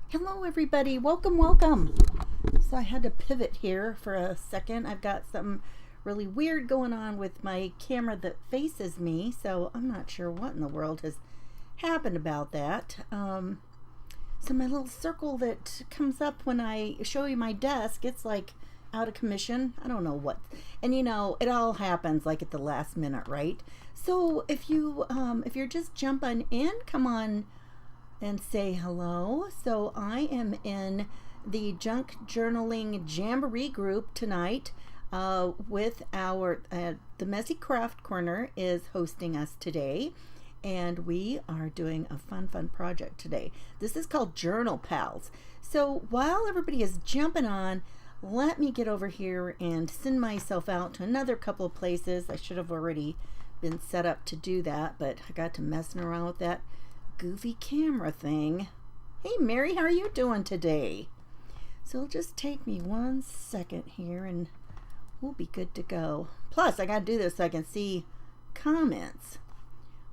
Hello everybody, welcome. So I had to pivot here for a second. I've got something really weird going on with my camera that faces me, so I'm not sure what in the world has happened about that. So my little circle that comes up when I show you my desk, it's like out of commission. I don't know what. And you know, it all happens like at the last minute, right? So if you're just jumping in, come on and say hello. So I am in the Junk Journaling Jamboree group tonight with our the Messy Craft Corner is hosting us today, and we are doing a fun project today. This is called Journal Pals. So while everybody is jumping on, let me get over here and send myself out to another couple of places. I should have already been set up to do that, but I got to messing around with that goofy camera thing. Hey Mary, how are you doing today? So it'll just take me 1 second here and we'll be good to go. Plus I gotta do this so I can see comments.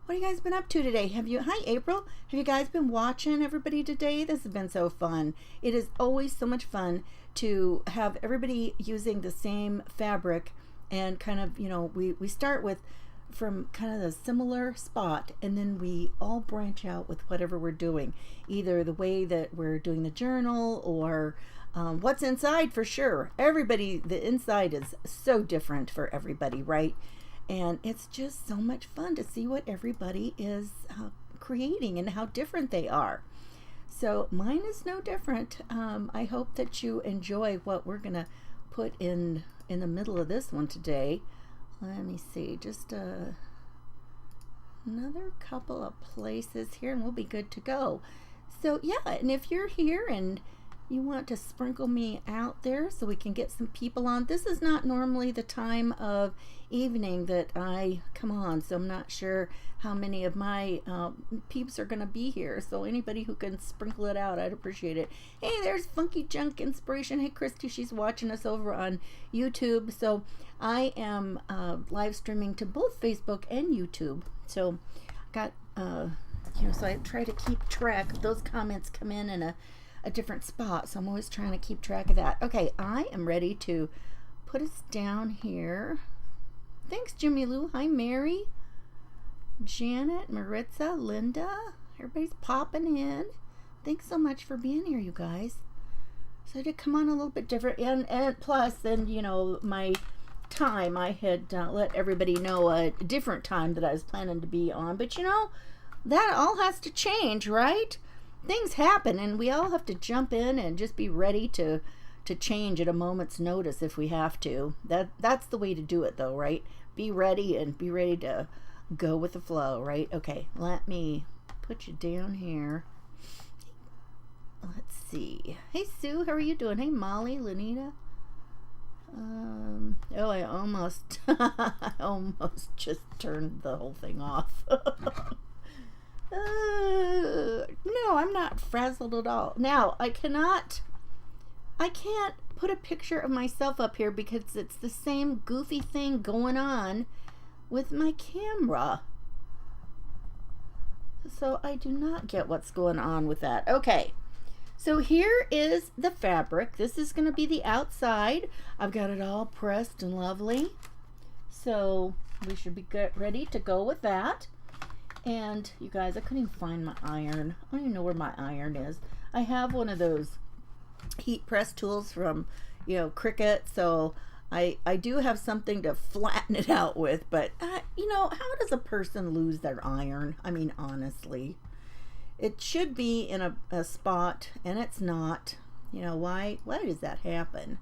What have you guys been up to today? Hi April, have you guys been watching everybody today? This has been so fun. It is always so much fun to have everybody using the same fabric and kind of, you know, we start with from kind of a similar spot, and then we all branch out with whatever we're doing, either the way that we're doing the journal or what's inside. For sure, everybody, the inside is so different for everybody, right? And it's just so much fun to see what everybody is creating and how different they are. So mine is no different. I hope that you enjoy what we're gonna put in the middle of this one today. Let me see, just another couple of places here and we'll be good to go. So yeah, and if you're here and you want to sprinkle me out there so we can get some people on, this is not normally the time of evening that I come on, so I'm not sure how many of my peeps are going to be here. So anybody who can sprinkle it out, I'd appreciate it. Hey, there's Funky Junk Inspiration. Hey Christy, she's watching us over on YouTube. So I am live streaming to both Facebook and YouTube. So got so I try to keep track of those comments come in a different spot, so I'm always trying to keep track of that. Okay, I am ready to put us down here. Thanks, Jimmy Lou. Hi, Mary, Janet, Maritza, Linda. Everybody's popping in. Thanks so much for being here, you guys. So I did come on a little bit different, and plus, then you know my time. I had let everybody know a different time that I was planning to be on, but you know that all has to change, right? Things happen and we all have to jump in and just be ready to change at a moment's notice if we have to. That's the way to do it though, right? Be ready and be ready to go with the flow, right? Okay, let me put you down here. Let's see. Hey Sue, how are you doing? Hey Molly, Lenita. Oh, I almost just turned the whole thing off. No, I'm not frazzled at all. Now, I can't put a picture of myself up here because it's the same goofy thing going on with my camera. So I do not get what's going on with that. Okay, so here is the fabric. This is going to be the outside. I've got it all pressed and lovely. So we should be ready to go with that. And you guys, I couldn't even find my iron. I don't even know where my iron is. I have one of those heat press tools from, you know, Cricut. So I do have something to flatten it out with. But, you know, how does a person lose their iron? I mean, honestly. It should be in a spot, and it's not. You know, why does that happen?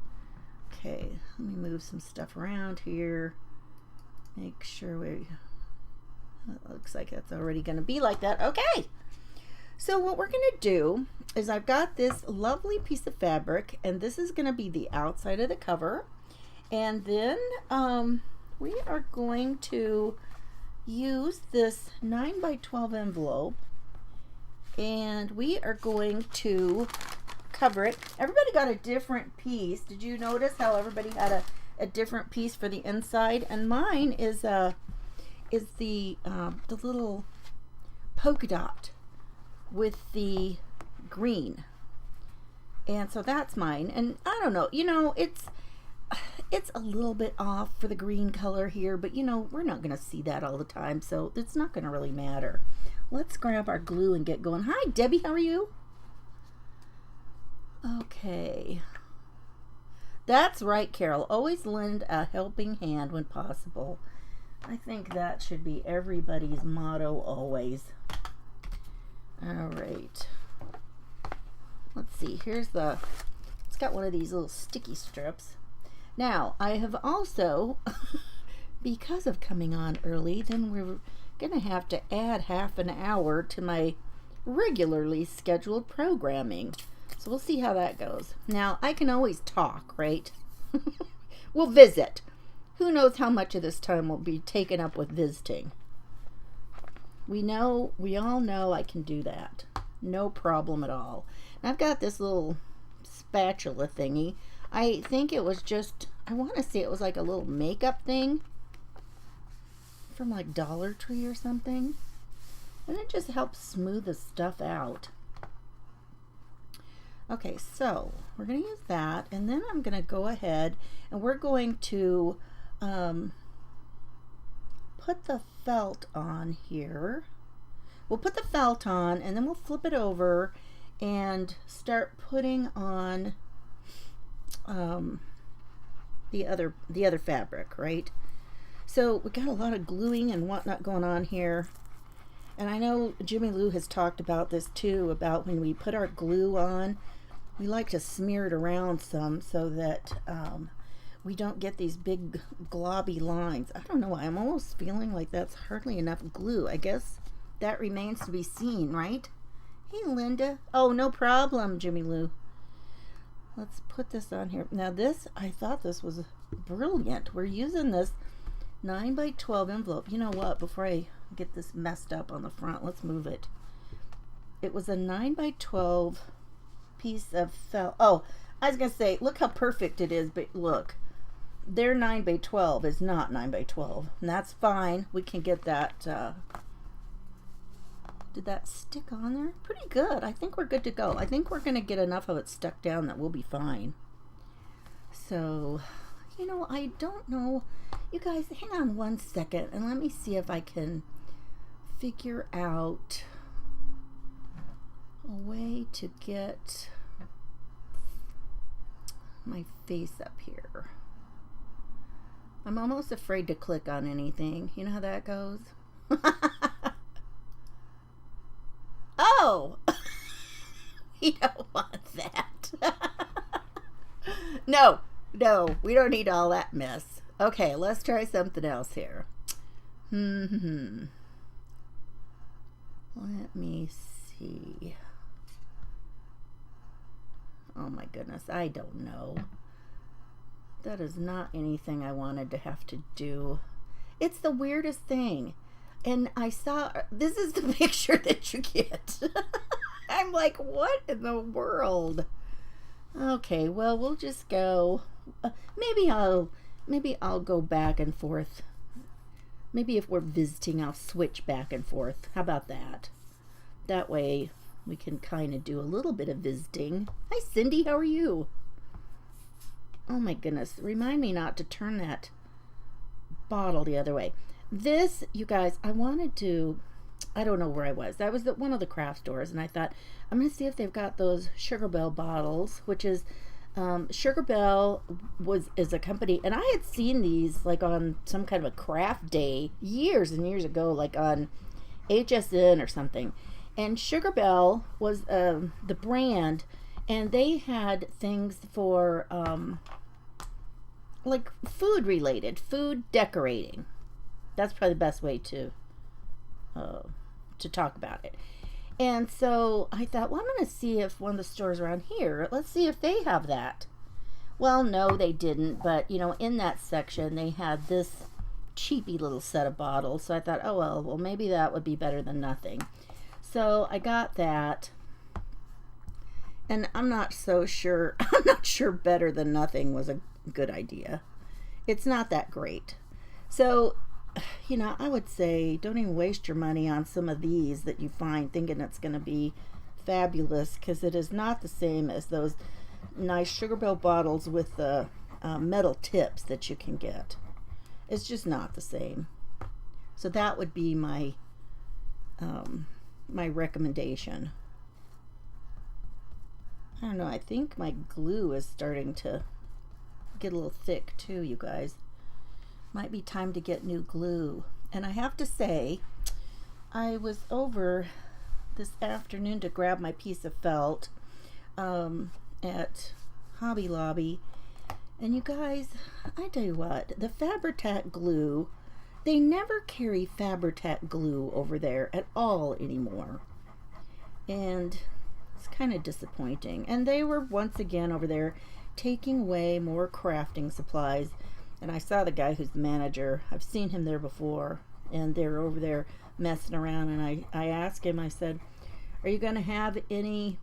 Okay, let me move some stuff around here. Make sure we... It looks like it's already going to be like that. Okay. So what we're going to do is I've got this lovely piece of fabric, and this is going to be the outside of the cover. And then we are going to use this 9x12 envelope, and we are going to cover it. Everybody got a different piece. Did you notice how everybody had a different piece for the inside? And mine is the little polka dot with the green. And so that's mine. And I don't know, you know, it's a little bit off for the green color here, but you know, we're not going to see that all the time, so it's not going to really matter. Let's grab our glue and get going. Hi, Debbie, how are you? Okay. That's right, Carol. Always lend a helping hand when possible. I think that should be everybody's motto always. All right. Let's see. It's got one of these little sticky strips. Now, I have also, because of coming on early, then we're going to have to add half an hour to my regularly scheduled programming. So we'll see how that goes. Now, I can always talk, right? We'll visit. Who knows how much of this time will be taken up with visiting. We all know I can do that. No problem at all. And I've got this little spatula thingy. I think it was just, I want to say it was like a little makeup thing from like Dollar Tree or something. And it just helps smooth the stuff out. Okay, so we're going to use that. And then I'm going to go ahead and we're going to put the felt on here. We'll put the felt on and then we'll flip it over and start putting on the other fabric, right? So we got a lot of gluing and whatnot going on here, and I know Jimmy Lou has talked about this too, about when we put our glue on, we like to smear it around some so that we don't get these big globby lines. I don't know why I'm almost feeling like that's hardly enough glue. I guess that remains to be seen, right? Hey, Linda. Oh, no problem, Jimmy Lou. Let's put this on here. Now this, I thought this was brilliant. We're using this 9x12 envelope. You know what? Before I get this messed up on the front, let's move it. It was a 9x12 piece of felt. Oh, I was going to say, look how perfect it is, but look. Their 9x12 is not 9x12. And that's fine. We can get that. Did that stick on there? Pretty good. I think we're good to go. I think we're going to get enough of it stuck down that we'll be fine. So, you know, I don't know. You guys, hang on one second and let me see if I can figure out a way to get my face up here. I'm almost afraid to click on anything. You know how that goes? Oh, you don't want that. No, we don't need all that mess. Okay, let's try something else here. Let me see. Oh my goodness, I don't know. That is not anything I wanted to have to do. It's the weirdest thing. And I saw, this is the picture that you get. I'm like, what in the world? Okay, well, we'll just go. Maybe I'll go back and forth. Maybe if we're visiting, I'll switch back and forth. How about that? That way we can kind of do a little bit of visiting. Hi, Cindy, how are you? Oh my goodness, remind me not to turn that bottle the other way. This, you guys, I wanted to, I don't know where I was. I was at one of the craft stores, and I thought, I'm going to see if they've got those Sugar Belle bottles, which is, Sugar Belle is a company, and I had seen these, like, on some kind of a craft day years and years ago, like on HSN or something. And Sugar Belle was the brand, and they had things for, like, food-related, food decorating. That's probably the best way to talk about it. And so I thought, well, I'm going to see if one of the stores around here, let's see if they have that. Well, no, they didn't. But, you know, in that section, they had this cheapy little set of bottles. So I thought, oh, well, maybe that would be better than nothing. So I got that. And I'm not so sure. I'm not sure better than nothing was a good idea. It's not that great. So, you know, I would say don't even waste your money on some of these that you find thinking it's going to be fabulous, because it is not the same as those nice Sugar Bell bottles with the metal tips that you can get. It's just not the same. So that would be my my recommendation. I don't know, I think my glue is starting to get a little thick too, you guys. Might be time to get new glue. And I have to say, I was over this afternoon to grab my piece of felt at Hobby Lobby. And you guys, I tell you what, the Fabri-Tac glue, they never carry Fabri-Tac glue over there at all anymore. And it's kind of disappointing. And they were once again over there taking away more crafting supplies. And I saw the guy who's the manager. I've seen him there before. And they're over there messing around. And I asked him, I said, are you going to have any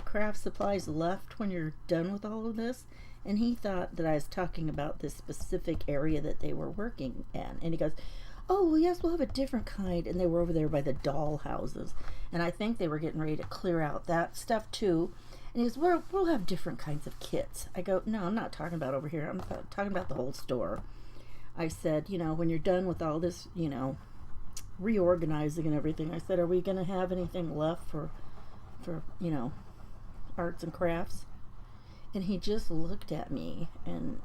craft supplies left when you're done with all of this? And he thought that I was talking about this specific area that they were working in. And he goes, oh, well, yes, we'll have a different kind. And they were over there by the doll houses. And I think they were getting ready to clear out that stuff too. And he goes, we'll have different kinds of kits. I go, no, I'm not talking about over here. I'm talking about the whole store. I said, you know, when you're done with all this, you know, reorganizing and everything, I said, are we going to have anything left for, you know, arts and crafts? And he just looked at me, and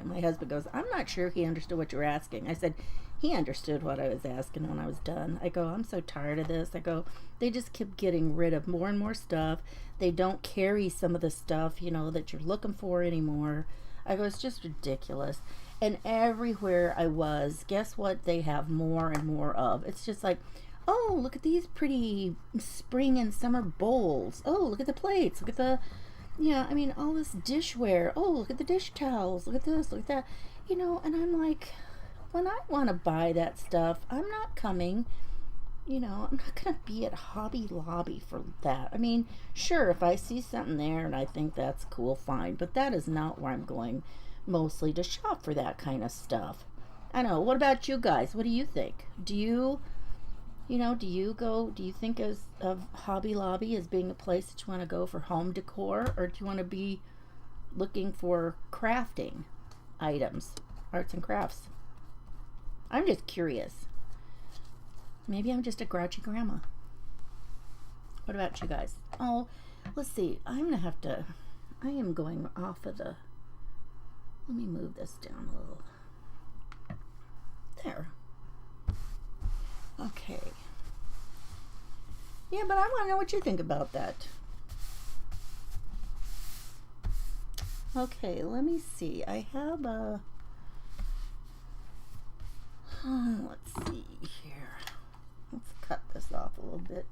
my husband goes, I'm not sure he understood what you were asking. I said, he understood what I was asking when I was done. I go, I'm so tired of this. I go, they just keep getting rid of more and more stuff. They don't carry some of the stuff, you know, that you're looking for anymore. I go, it's just ridiculous. And everywhere I was, guess what they have more and more of? It's just like, oh, look at these pretty spring and summer bowls. Oh, look at the plates. Look at the, yeah, I mean, all this dishware. Oh, look at the dish towels. Look at this, look at that. You know, and I'm like, when I want to buy that stuff, I'm not coming, you know, I'm not going to be at Hobby Lobby for that. I mean, sure, if I see something there and I think that's cool, fine. But that is not where I'm going mostly to shop for that kind of stuff. I don't know. What about you guys? What do you think? Do you know, do you think of Hobby Lobby as being a place that you want to go for home decor, or do you want to be looking for crafting items, arts and crafts? I'm just curious. Maybe I'm just a grouchy grandma. What about you guys? Oh, let's see. I am going off of the, let me move this down a little. There. Okay. Yeah, but I want to know what you think about that. Okay, let me see. I have a... let's see here. Let's cut this off a little bit.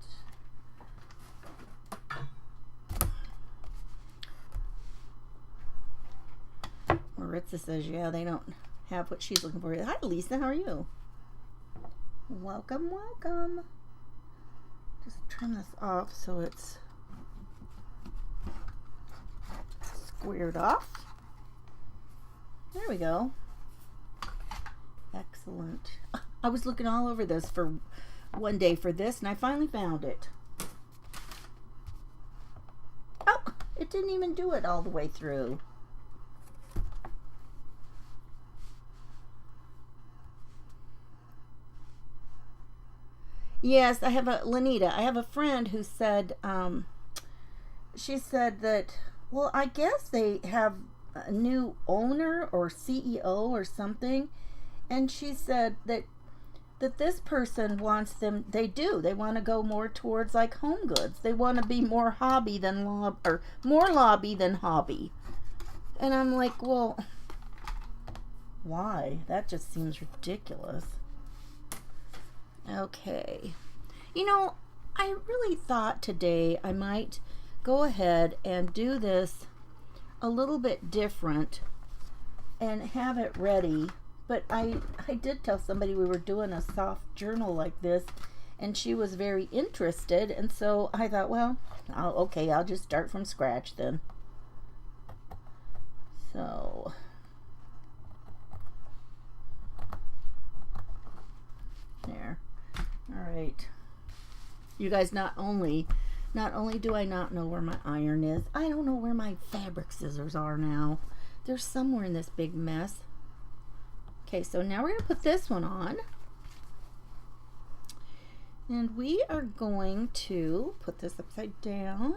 Maritza says, yeah, they don't have what she's looking for. Hi, Lisa. How are you? Welcome, welcome. Just turn this off so it's squared off. There we go. Excellent. I was looking all over this for one day for this, and I finally found it. Oh, it didn't even do it all the way through. Yes, I have Lanita, I have a friend who said, she said that, well, I guess they have a new owner or CEO or something, and she said that this person wants them, they want to go more towards like home goods. They want to be more hobby than more lobby than hobby. And I'm like, well, why? That just seems ridiculous. Okay. You know, I really thought today I might go ahead and do this a little bit different and have it ready. But I did tell somebody we were doing a soft journal like this, and she was very interested. And so I thought, well, okay, I'll just start from scratch then. So... there. All right. You guys not only Not only do I not know where my iron is, I don't know where my fabric scissors are now. They're somewhere in this big mess. Okay, so now we're going to put this one on. And we are going to put this upside down.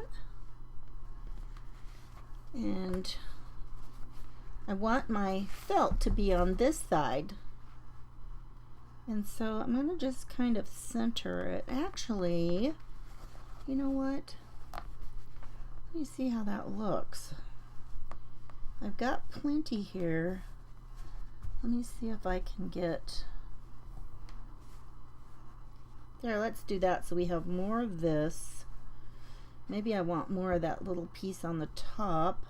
And I want my felt to be on this side. And so I'm going to just kind of center it. Actually, you know what? Let me see how that looks. I've got plenty here. Let me see if I can get... There, let's do that so we have more of this. Maybe I want more of that little piece on the top.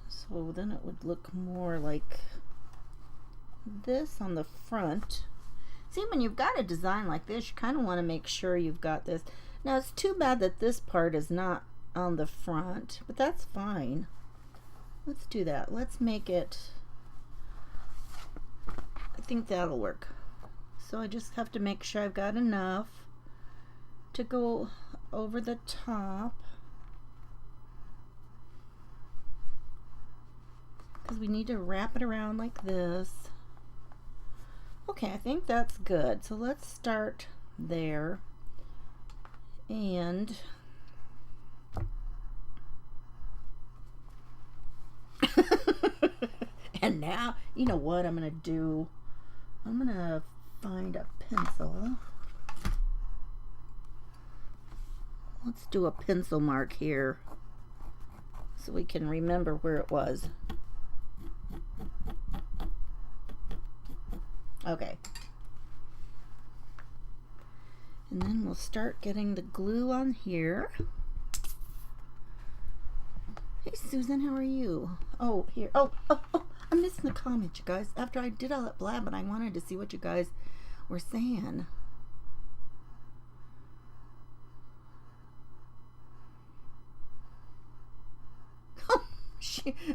So then it would look more like this on the front. See, when you've got a design like this, you kind of want to make sure you've got this. Now, it's too bad that this part is not on the front, but that's fine. Let's do that. Let's make it, I think that'll work. So I just have to make sure I've got enough to go over the top, because we need to wrap it around like this. Okay, I think that's good. So let's start there. And and now, you know what I'm going to do? I'm going to find a pencil. Let's do a pencil mark here so we can remember where it was. Okay. And then we'll start getting the glue on here. Hey Susan, how are you? Oh, here. Oh, I'm missing the comment, you guys. After I did all that blabbing, I wanted to see what you guys were saying.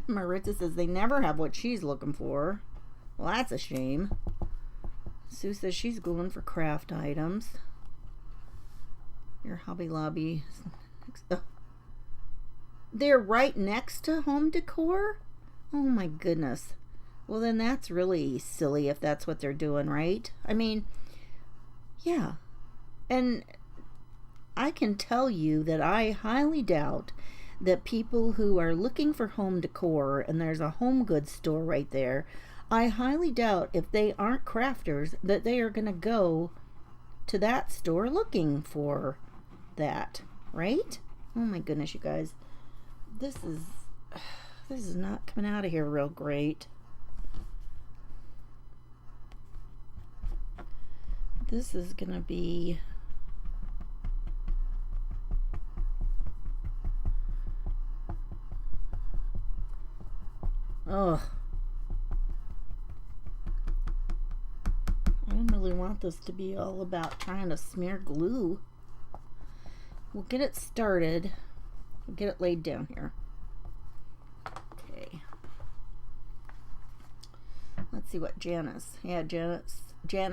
Maritza says they never have what she's looking for. Well, that's a shame. Sue says she's going for craft items. Your Hobby Lobby. They're right next to home decor? Oh my goodness. Well, then that's really silly if that's what they're doing, right? I mean, yeah. And I can tell you that I highly doubt that people who are looking for home decor, and there's a home goods store right there, I highly doubt if they aren't crafters that they are going to go to that store looking for that, right? Oh my goodness, you guys. This is not coming out of here real great. This is going to be... Ugh. I didn't really want this to be all about trying to smear glue. We'll get it started. We'll get it laid down here. Okay. Let's see what Janice. Yeah, Janet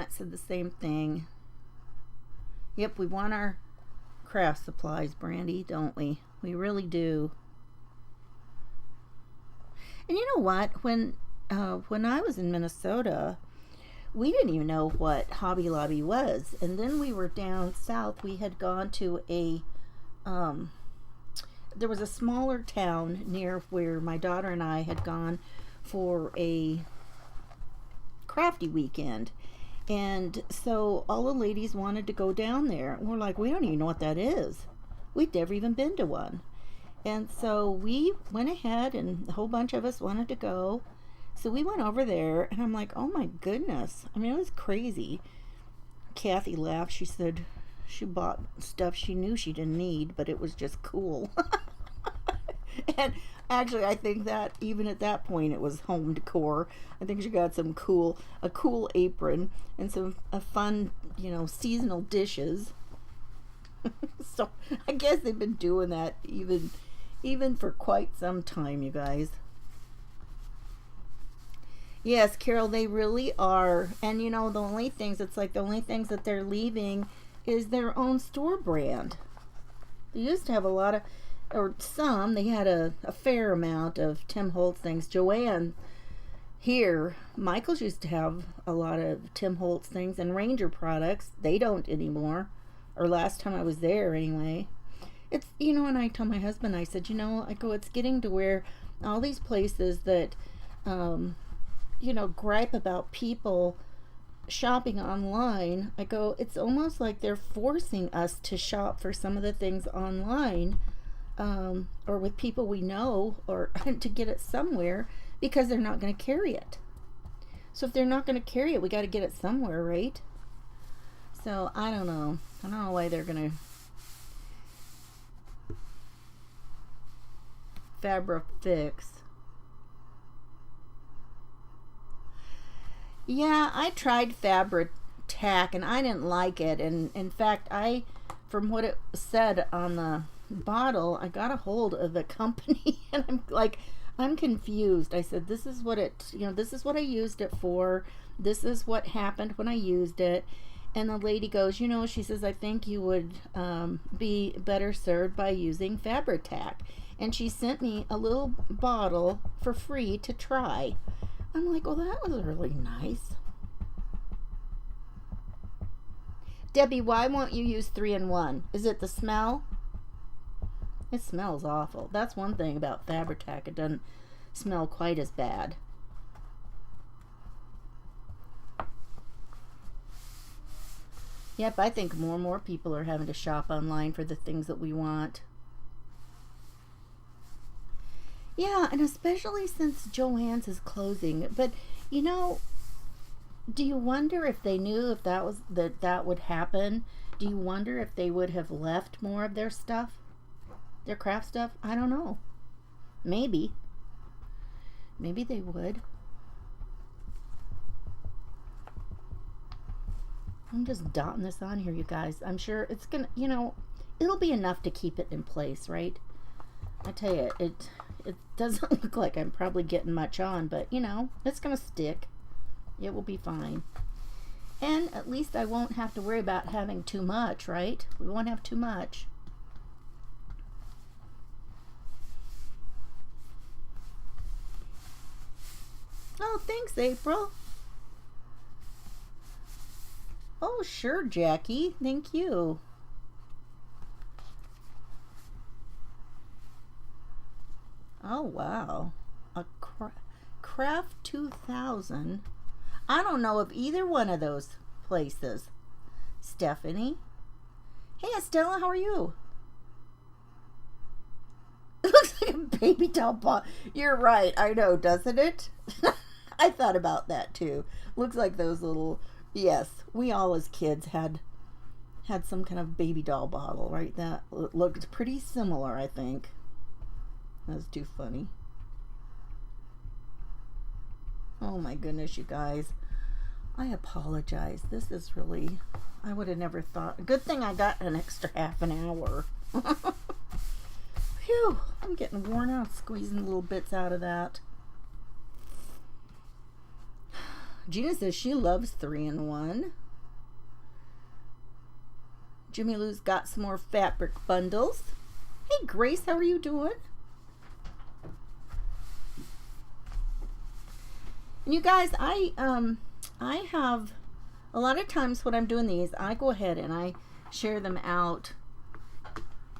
said the same thing. Yep, we want our craft supplies, Brandy, don't we? We really do. And you know what? When I was in Minnesota, we didn't even know what Hobby Lobby was. And then we were down south. We had gone to a, there was a smaller town near where my daughter and I had gone for a crafty weekend. And so all the ladies wanted to go down there. And we're like, we don't even know what that is. We'd never even been to one. And so we went ahead, and a whole bunch of us wanted to go. So we went over there, and I'm like, oh my goodness. I mean, it was crazy. Kathy laughed. She said she bought stuff she knew she didn't need, but it was just cool. And actually, I think that even at that point, it was home decor. I think she got a cool apron and some fun, seasonal dishes. So I guess they've been doing that even for quite some time, you guys. Yes, Carol, they really are. And the only things that they're leaving is their own store brand. They used to have a lot of, or some, they had a fair amount of Tim Holtz things. Joanne here, Michael's used to have a lot of Tim Holtz things and Ranger products. They don't anymore, or last time I was there anyway. It's, you know, and I told my husband, I said, you know, I go, it's getting to where all these places that, you know, gripe about people shopping online, I go, it's almost like they're forcing us to shop for some of the things online, or with people we know, or to get it somewhere, because they're not going to carry it. So if they're not going to carry it, we got to get it somewhere, right? So I don't know why they're going to Fabrifix. Yeah, I tried Fabri-Tac and I didn't like it. And in fact, from what it said on the bottle, I got a hold of the company and I'm like, I'm confused. I said, this is what this is what I used it for. This is what happened when I used it. And the lady goes, you know, she says, I think you would be better served by using Fabri-Tac. And she sent me a little bottle for free to try. I'm like, well, that was really nice. Debbie, why won't you use 3-in-1? Is it the smell? It smells awful. That's one thing about Fabri-Tac. It doesn't smell quite as bad. Yep, I think more and more people are having to shop online for the things that we want. Yeah, and especially since Joann's is closing. But, you know, do you wonder if they knew if that would happen? Do you wonder if they would have left more of their stuff? Their craft stuff? I don't know. Maybe. Maybe they would. I'm just dotting this on here, you guys. I'm sure it's gonna, you know, it'll be enough to keep it in place, right? I tell you, it doesn't look like I'm probably getting much on, but, you know, it's gonna stick. It will be fine. And at least I won't have to worry about having too much, right? We won't have too much. Oh, thanks, April. Oh, sure, Jackie. Thank you. Oh, wow. A Craft 2000. I don't know of either one of those places. Stephanie. Hey, Estella, how are you? It looks like a baby doll ball. You're right. I know, doesn't it? I thought about that, too. Looks like those little... Yes, we all as kids had some kind of baby doll bottle, right? That looked pretty similar, I think. That's too funny. Oh my goodness, you guys. I apologize. This is really... I would have never thought... Good thing I got an extra half an hour. Phew, I'm getting worn out squeezing little bits out of that. Gina says she loves 3-in-1. Jimmy Lou's got some more fabric bundles. Hey Grace, how are you doing? And you guys, I have a lot of times when I'm doing these, I go ahead and I share them out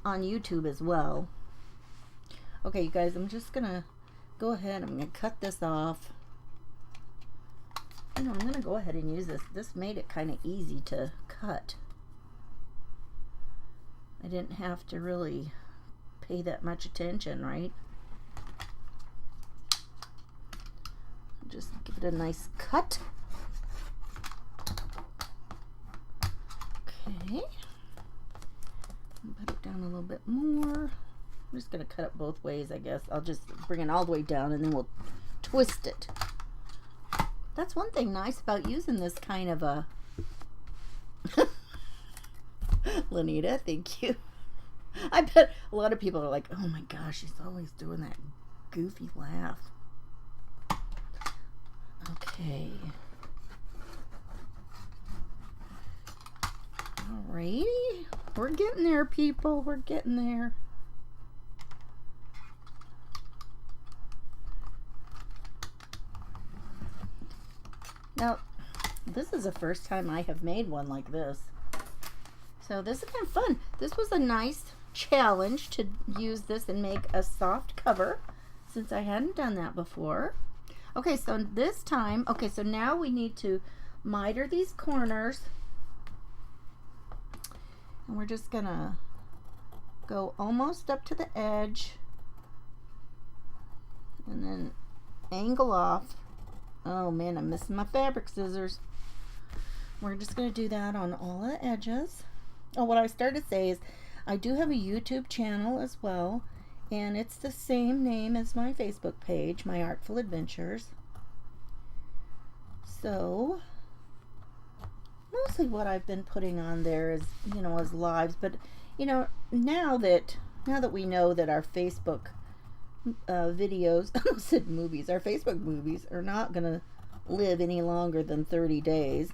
on YouTube as well. Okay, you guys, I'm just gonna go ahead. I'm gonna cut this off. You know, I'm gonna go ahead and use this. This made it kind of easy to cut. I didn't have to really pay that much attention, right? Just give it a nice cut. Okay. Put it down a little bit more. I'm just gonna cut it both ways, I guess. I'll just bring it all the way down and then we'll twist it. That's one thing nice about using this kind of a... Lanita, thank you. I bet a lot of people are like, oh my gosh, she's always doing that goofy laugh. Okay. Alrighty, we're getting there, people. We're getting there. Now, this is the first time I have made one like this. So this is kind of fun. This was a nice challenge to use this and make a soft cover, since I hadn't done that before. Okay, so this time, okay, so now we need to miter these corners. And we're just gonna go almost up to the edge and then angle off. Oh man, I'm missing my fabric scissors. We're just gonna do that on all the edges. Oh, what I started to say is I do have a YouTube channel as well, and it's the same name as my Facebook page, My Artful Adventures. So mostly what I've been putting on there is, you know, as lives, but you know, now that we know that our Facebook videos, I almost said movies, our Facebook movies are not gonna live any longer than 30 days,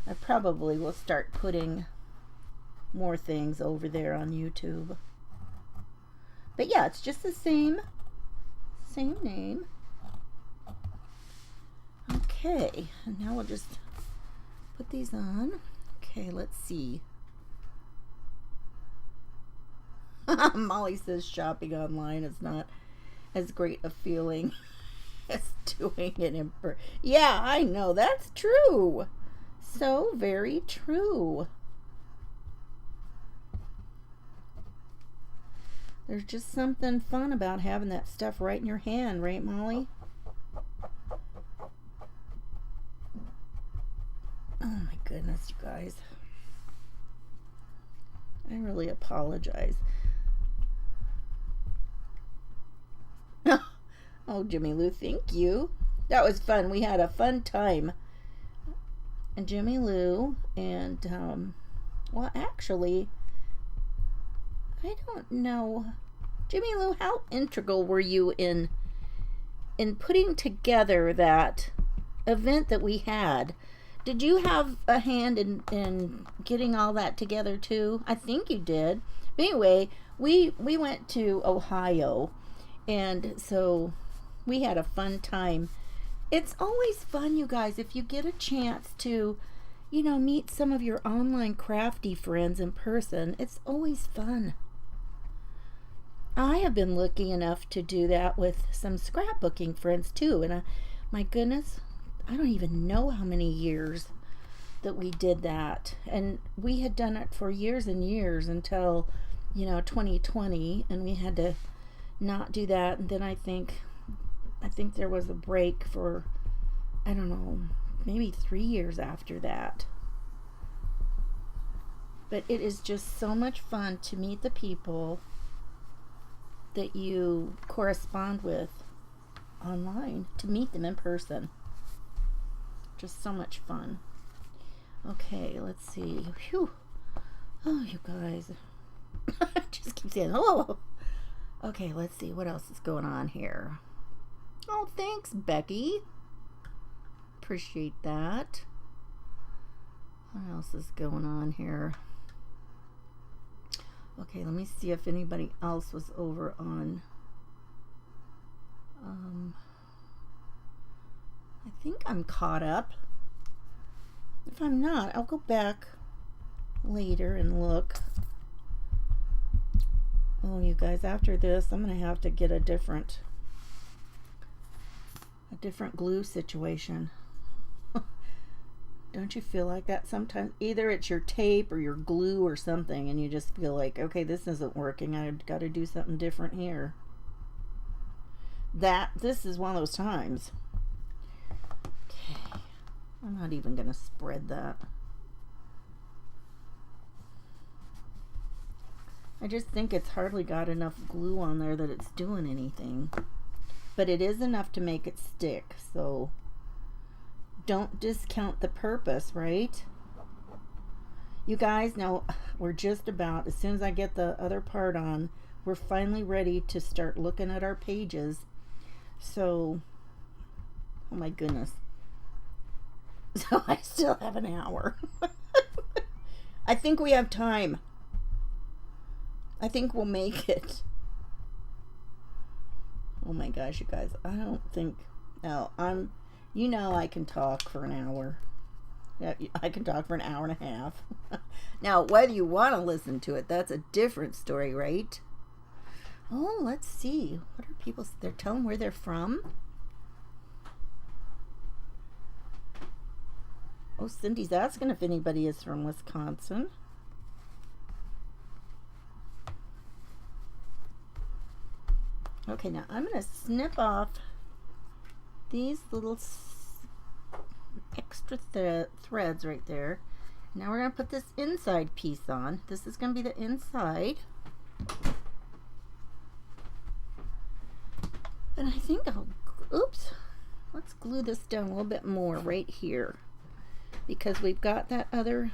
I probably will start putting more things over there on YouTube. But yeah, it's just the same name. Okay, and now we'll just put these on. Okay, let's see. Molly says shopping online is not as great a feeling as doing it in person. Yeah, I know, that's true. So very true. There's just something fun about having that stuff right in your hand, right, Molly? Oh my goodness, you guys. I really apologize. Oh, Jimmy Lou, thank you. That was fun. We had a fun time. And Jimmy Lou and, well, actually, I don't know. Jimmy Lou, how integral were you in putting together that event that we had? Did you have a hand in getting all that together too? I think you did. But anyway, we went to Ohio, and so we had a fun time. It's always fun, you guys, if you get a chance to, you know, meet some of your online crafty friends in person. It's always fun. I have been lucky enough to do that with some scrapbooking friends too, and my goodness, I don't even know how many years that we did that. And we had done it for years and years until, you know, 2020, and we had to not do that. And then I think there was a break for, I don't know, maybe 3 years after that. But it is just so much fun to meet the people that you correspond with online, to meet them in person. Just so much fun. Okay, let's see. Phew. Oh, you guys. I just keep saying, oh. Okay, let's see what else is going on here. Oh, thanks, Becky. Appreciate that. What else is going on here? Okay, let me see if anybody else was over on I think I'm caught up. If I'm not, I'll go back later and look. Oh, you guys, after this, I'm going to have to get a different glue situation. Don't you feel like that sometimes? Either it's your tape or your glue or something, and you just feel like, okay, this isn't working. I've got to do something different here. This is one of those times. Okay. I'm not even going to spread that. I just think it's hardly got enough glue on there that it's doing anything. But it is enough to make it stick, so don't discount the purpose, right? You guys, now we're just about, as soon as I get the other part on, we're finally ready to start looking at our pages. So, oh my goodness. So I still have an hour. I think we have time. I think we'll make it. Oh my gosh, you guys. I don't think... No, you know I can talk for an hour. Yeah, I can talk for an hour and a half. Now, whether you want to listen to it, that's a different story, right? Oh, let's see. What are people... They're telling where they're from? Oh, Cindy's asking if anybody is from Wisconsin. Okay, now I'm going to snip off these little extra threads right there. Now we're going to put this inside piece on. This is going to be the inside. And I think oops, let's glue this down a little bit more right here, because we've got that other...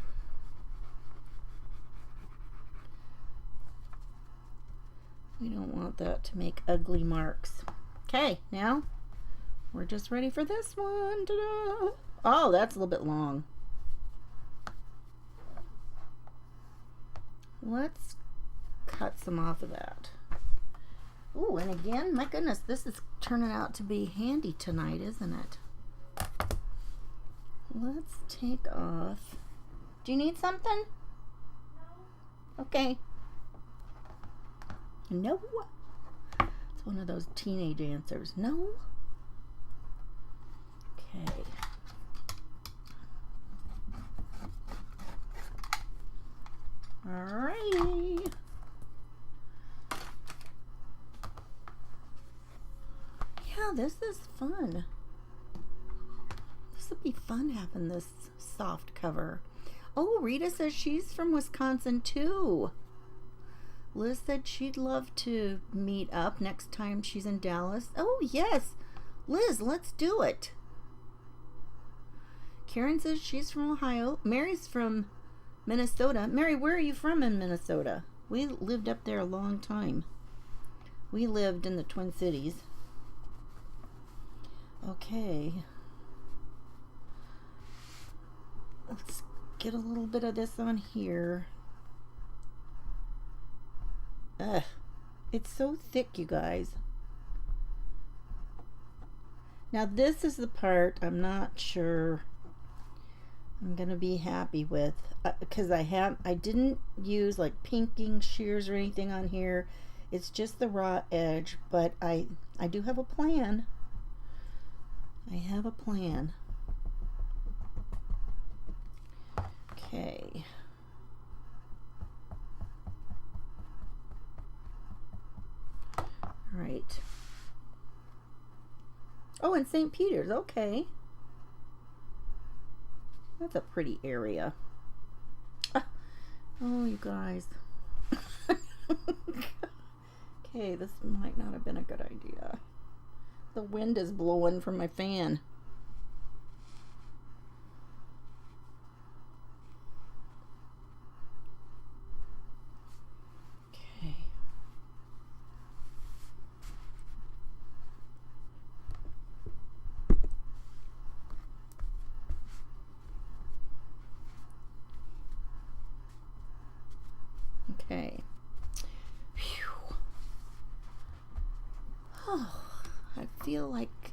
We don't want that to make ugly marks. Okay, now we're just ready for this one. Ta-da! Oh, that's a little bit long. Let's cut some off of that. Ooh, and again, my goodness, this is turning out to be handy tonight, isn't it? Let's take off. Do you need something? No. Okay. No. It's one of those teenage answers. No. Okay. Alrighty. Yeah, this is fun. This would be fun having this soft cover. Oh, Rita says she's from Wisconsin too. Liz said she'd love to meet up next time she's in Dallas. Oh, yes. Liz, let's do it. Karen says she's from Ohio. Mary's from Minnesota. Mary, where are you from in Minnesota? We lived up there a long time. We lived in the Twin Cities. Okay. Let's get a little bit of this on here. Ugh, it's so thick, you guys. Now this is the part I'm not sure I'm gonna be happy with, because I didn't use like pinking shears or anything on here. It's just the raw edge, but I do have a plan. I have a plan. Okay. Right. Oh, and St. Peter's. Okay. That's a pretty area. Oh, you guys. Okay, this might not have been a good idea. The wind is blowing from my fan. Okay. Whew. Oh, I feel like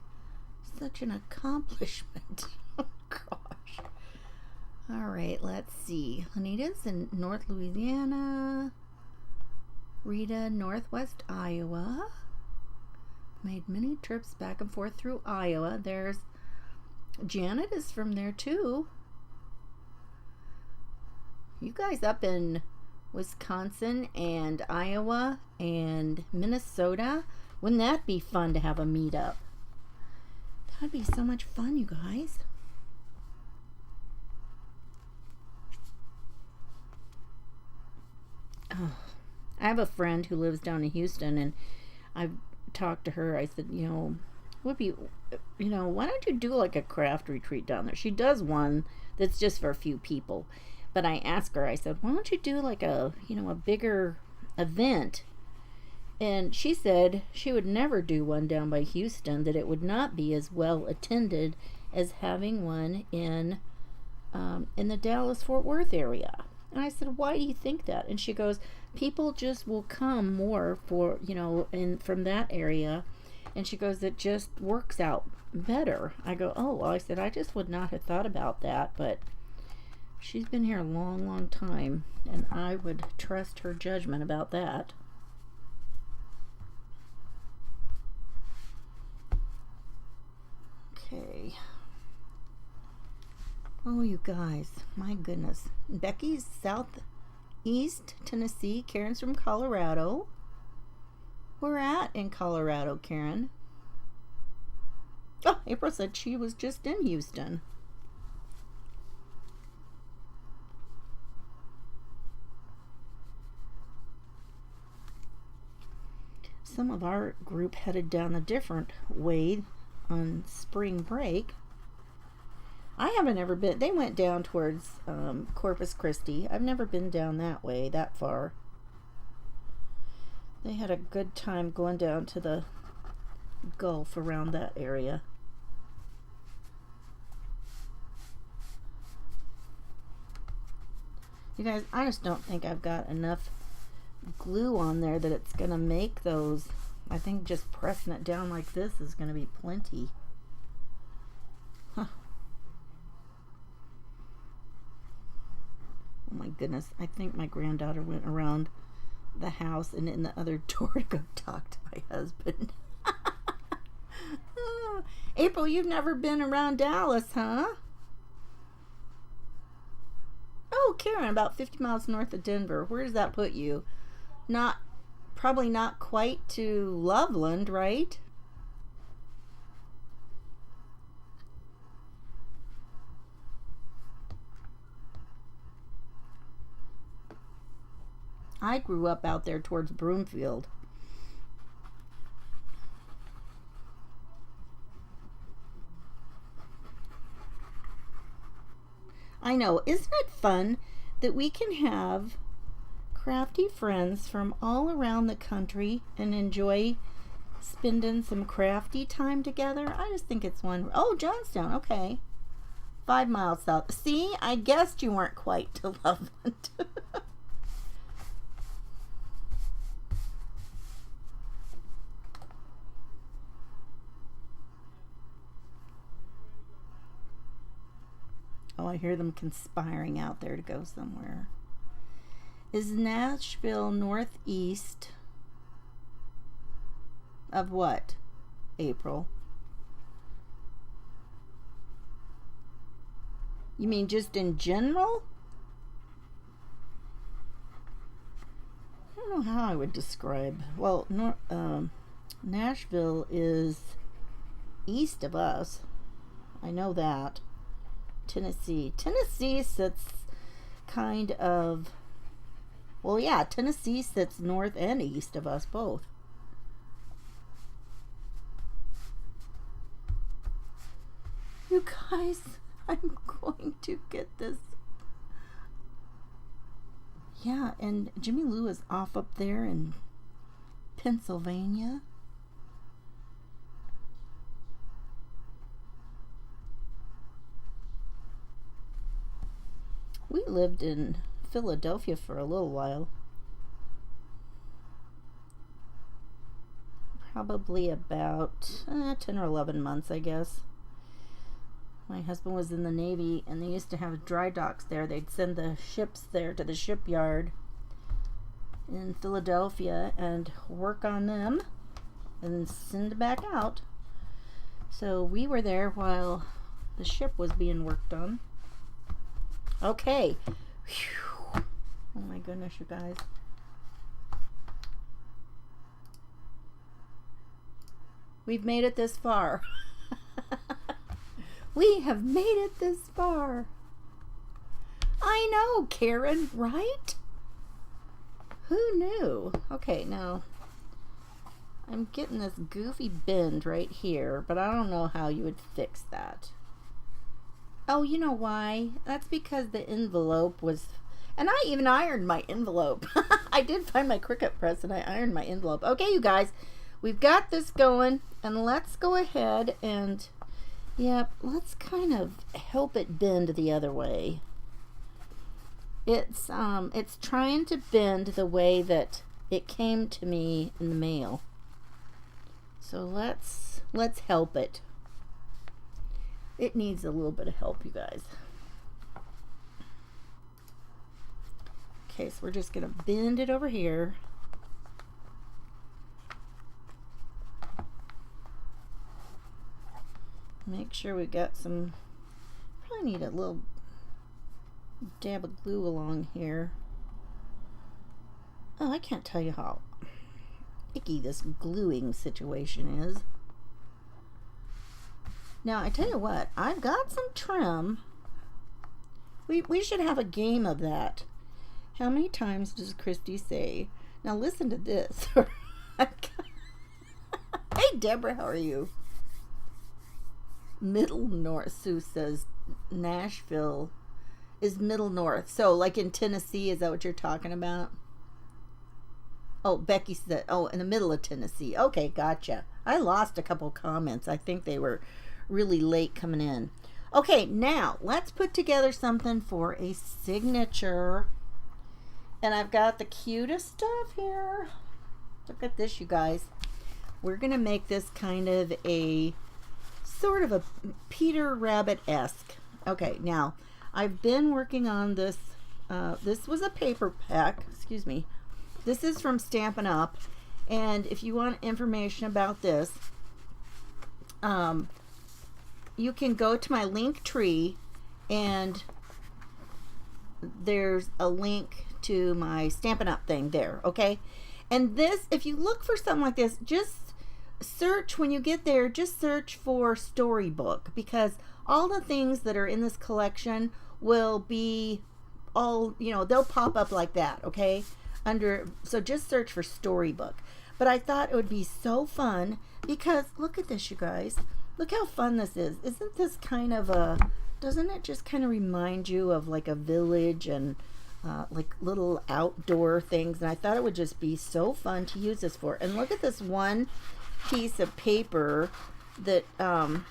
such an accomplishment. Oh gosh. All right, let's see. Anita's in North Louisiana. Rita, Northwest Iowa. Made many trips back and forth through Iowa. There's Janet is from there too. You guys up in Wisconsin and Iowa and Minnesota, wouldn't that be fun to have a meetup? That'd be so much fun, you guys. Oh, I have a friend who lives down in Houston, and I've talked to her. I said, would be, why don't you do like a craft retreat down there? She does one that's just for a few people. But I asked her, I said, why don't you do like a bigger event? And she said she would never do one down by Houston, that it would not be as well attended as having one in the Dallas-Fort Worth area. And I said, why do you think that? And she goes, people just will come more for, from that area. And she goes, it just works out better. I go, oh, well, I said, I just would not have thought about that, but she's been here a long, long time, and I would trust her judgment about that. Okay. Oh, you guys, my goodness. Becky's Southeast Tennessee. Karen's from Colorado. We're at in Colorado, Karen. Oh, April said she was just in Houston. Some of our group headed down a different way on spring break. I haven't ever been. They went down towards Corpus Christi. I've never been down that way, that far. They had a good time going down to the Gulf around that area. You guys, I just don't think I've got enough glue on there that it's going to make those. I think just pressing it down like this is going to be plenty. Huh. Oh my goodness. I think my granddaughter went around the house and in the other door to go talk to my husband. April, you've never been around Dallas, huh? Oh, Karen, about 50 miles north of Denver. Where does that put you? Probably not quite to Loveland, right? I grew up out there towards Broomfield. I know. Isn't it fun that we can have crafty friends from all around the country and enjoy spending some crafty time together? I just think it's one. Oh, Johnstown. Okay. 5 miles south. See, I guessed you weren't quite to Loveland. Oh, I hear them conspiring out there to go somewhere. Is Nashville northeast of what, April? You mean just in general? I don't know how I would describe. Well, Nashville is east of us. I know that. Tennessee sits kind of, well, yeah, Tennessee sits north and east of us both. You guys, I'm going to get this. Yeah, and Jimmy Lou is off up there in Pennsylvania. We lived in Philadelphia for a little while. Probably about 10 or 11 months, I guess. My husband was in the Navy, and they used to have dry docks there. They'd send the ships there to the shipyard in Philadelphia and work on them and send it back out. So we were there while the ship was being worked on. Okay. Whew. Oh my goodness, you guys. We've made it this far. We have made it this far. I know, Karen, right? Who knew? Okay, now I'm getting this goofy bend right here, but I don't know how you would fix that. Oh, you know why? That's because the envelope was... And I even ironed my envelope. I did find my Cricut press and I ironed my envelope. Okay, you guys. We've got this going. And let's go ahead and... Yep, let's kind of help it bend the other way. It's trying to bend the way that it came to me in the mail. So let's help it. It needs a little bit of help, you guys. Okay, so we're just gonna bend it over here. Make sure we got some, probably need a little dab of glue along here. Oh, I can't tell you how icky this gluing situation is. Now, I tell you what, I've got some trim. We should have a game of that. How many times does Christy say? Now listen to this. Hey Deborah, how are you? Middle North, Sue says Nashville is Middle North. So like in Tennessee, is that what you're talking about? Oh, Becky said, oh, in the middle of Tennessee. Okay, gotcha. I lost a couple comments. I think they were really late coming in. Okay, now let's put together something for a signature. And I've got the cutest stuff here. Look at this, you guys. We're going to make this kind of a sort of a Peter Rabbit-esque. Okay, now I've been working on this. This was a paper pack. Excuse me. This is from Stampin' Up. And if you want information about this, you can go to my link tree, and there's a link to my Stampin' Up thing there, okay? And this, if you look for something like this, just search, when you get there, just search for Storybook, because all the things that are in this collection will be all, you know, they'll pop up like that, okay? So just search for Storybook. But I thought it would be so fun, because look at this, you guys. Look how fun this is. Isn't this kind of a, doesn't it just kind of remind you of like a village and like little outdoor things? And I thought it would just be so fun to use this for. And look at this one piece of paper that, well,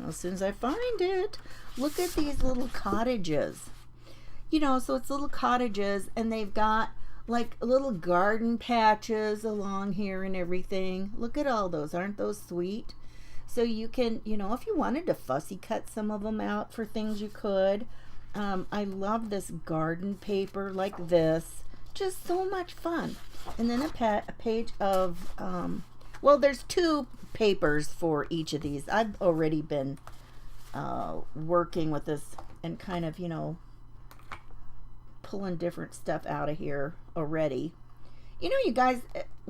as soon as I find it, look at these little cottages. You know, so it's little cottages, and they've got like little garden patches along here and everything. Look at all those. Aren't those sweet? So you can, you know, if you wanted to fussy cut some of them out for things, you could. I love this garden paper like this. Just so much fun. And then a page of, well, there's 2 papers for each of these. I've already been working with this and kind of, you know, pulling different stuff out of here already. You know, you guys,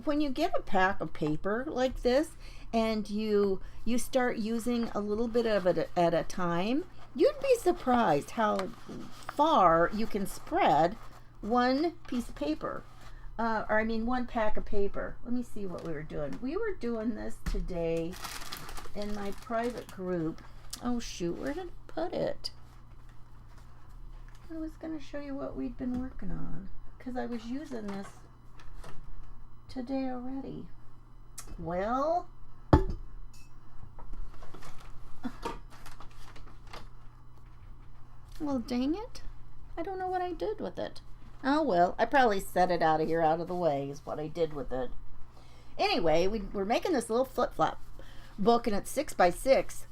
when you get a pack of paper like this and you start using a little bit of it at a time, you'd be surprised how far you can spread one piece of paper. Or I mean one pack of paper. Let me see what we were doing. We were doing this today in my private group. Oh shoot, where did I put it? I was going to show you what we'd been working on, because I was using this today already. Well, dang it. I don't know what I did with it. Oh well, I probably set it out of here, out of the way, is what I did with it. Anyway, we're making this little flip-flop book, and it's 6x6,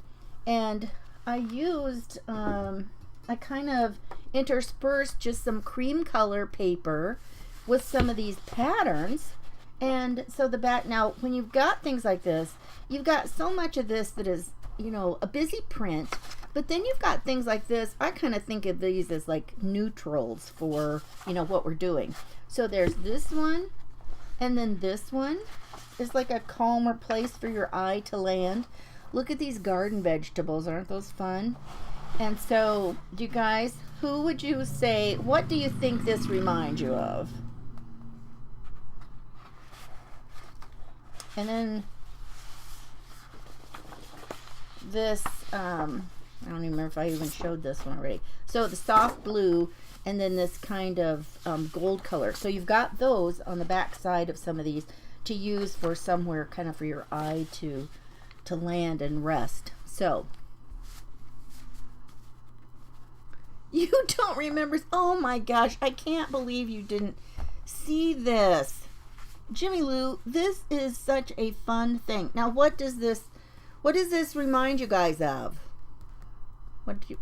and I used, I kind of interspersed just some cream color paper with some of these patterns. And so the back, now when you've got things like this, you've got so much of this that is, you know, a busy print, but then you've got things like this. I kind of think of these as like neutrals for, you know, what we're doing. So there's this one, and then this one is like a calmer place for your eye to land. Look at these garden vegetables. Aren't those fun? And so, you guys, who would you say, what do you think this reminds you of? And then this, I don't even remember if I even showed this one already. So the soft blue, and then this kind of gold color. So you've got those on the back side of some of these to use for somewhere kind of for your eye to land and rest. So You don't remember? Oh my gosh, I can't believe you didn't see this. Jimmy Lou, this is such a fun thing. Now, what does this remind you guys of? What do you...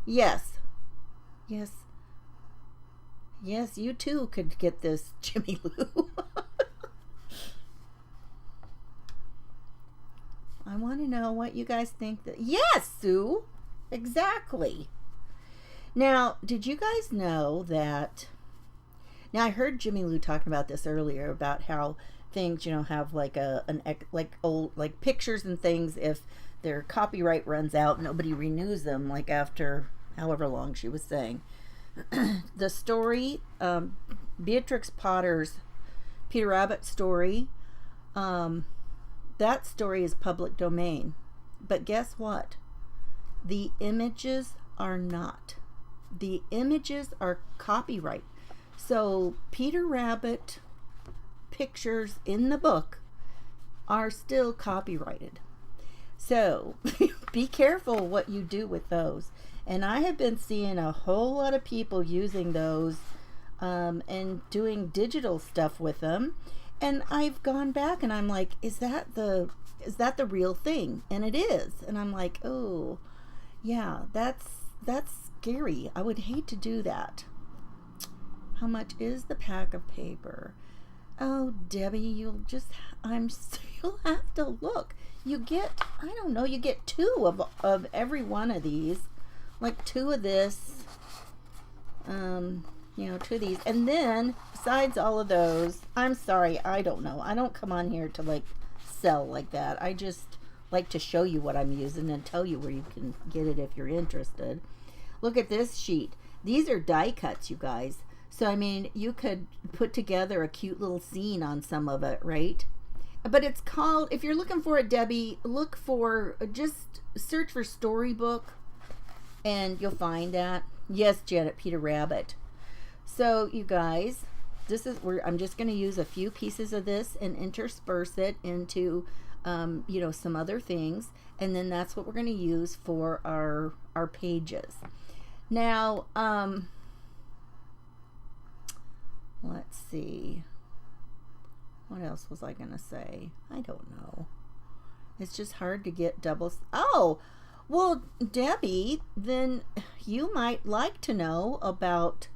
Yes. Yes. Yes, you too could get this, Jimmy Lou. I want to know what you guys think that... Yes, Sue. Exactly. Now, did you guys know that... Now, I heard Jimmy Lou talking about this earlier, about how things, you know, have like old pictures and things, if their copyright runs out, nobody renews them, like after however long she was saying. The story, Beatrix Potter's Peter Rabbit story, that story is public domain. But guess what? The images are not. The images are copyright. So Peter Rabbit pictures in the book are still copyrighted. So be careful what you do with those. And I have been seeing a whole lot of people using those and doing digital stuff with them. And I've gone back and I'm like, is that the real thing? And it is. And I'm like, oh, yeah, that's scary. I would hate to do that. How much is the pack of paper? Oh, Debbie, you'll have to look. You get, I don't know, you get 2 of every one of these. Like 2 of this, you know, 2 of these. And then, besides all of those, I'm sorry, I don't know. I don't come on here to, like, sell like that. I just like to show you what I'm using and tell you where you can get it if you're interested. Look at this sheet. These are die cuts, you guys. So, I mean, you could put together a cute little scene on some of it, right? But it's called, if you're looking for it, Debbie, just search for Storybook. And you'll find that. Yes, Janet, Peter Rabbit. So, you guys, this is where I'm just going to use a few pieces of this and intersperse it into, you know, some other things. And then that's what we're going to use for our pages. Now, let's see. What else was I going to say? I don't know. It's just hard to get doubles. Oh! Well, Debbie, then you might like to know about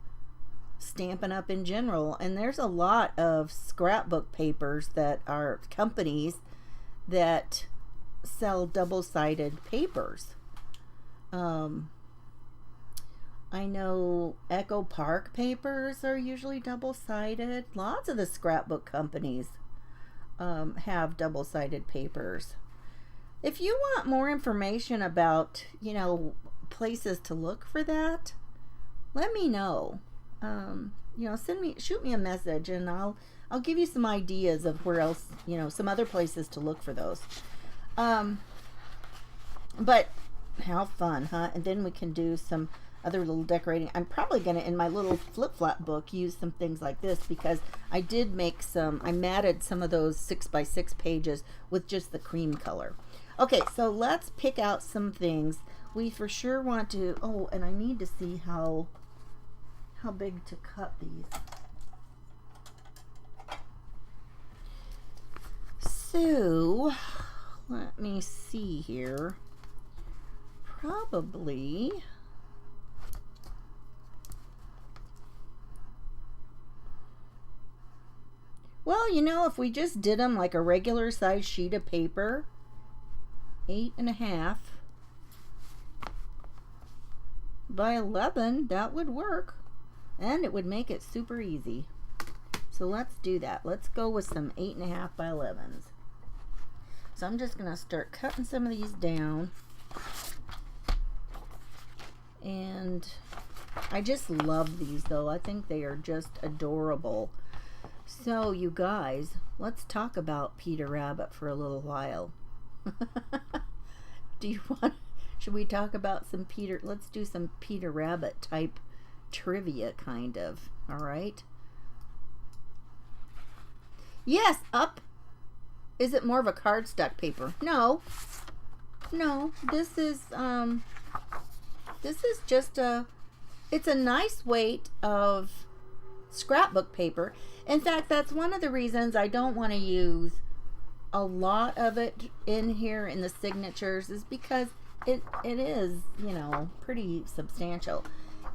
Stampin' Up! In general. And there's a lot of scrapbook papers that are companies that sell double-sided papers. I know Echo Park papers are usually double-sided. Lots of the scrapbook companies have double-sided papers. If you want more information about, you know, places to look for that, let me know. You know, shoot me a message, and I'll give you some ideas of where else, you know, some other places to look for those. But how fun, huh? And then we can do some other little decorating. I'm probably gonna, in my little flip-flop book, use some things like this, because I did make I matted some of those 6x6 pages with just the cream color. Okay, so let's pick out some things. We for sure want to, oh, and I need to see how big to cut these. So, let me see here. Probably, well, you know, if we just did them like a regular size sheet of paper, 8.5 by 11, that would work, and it would make it super easy. So let's do that. Let's go with some 8.5 by 11s. So I'm just gonna start cutting some of these down, and I just love these though. I think they are just adorable. So you guys, let's talk about Peter Rabbit for a little while. Should we talk about some let's do some Peter Rabbit type trivia, kind of. All right. Yes, up. Is it more of a cardstock paper? No. No, this is This is just it's a nice weight of scrapbook paper. In fact, that's one of the reasons I don't want to use a lot of it in here in the signatures, is because it is, you know, pretty substantial.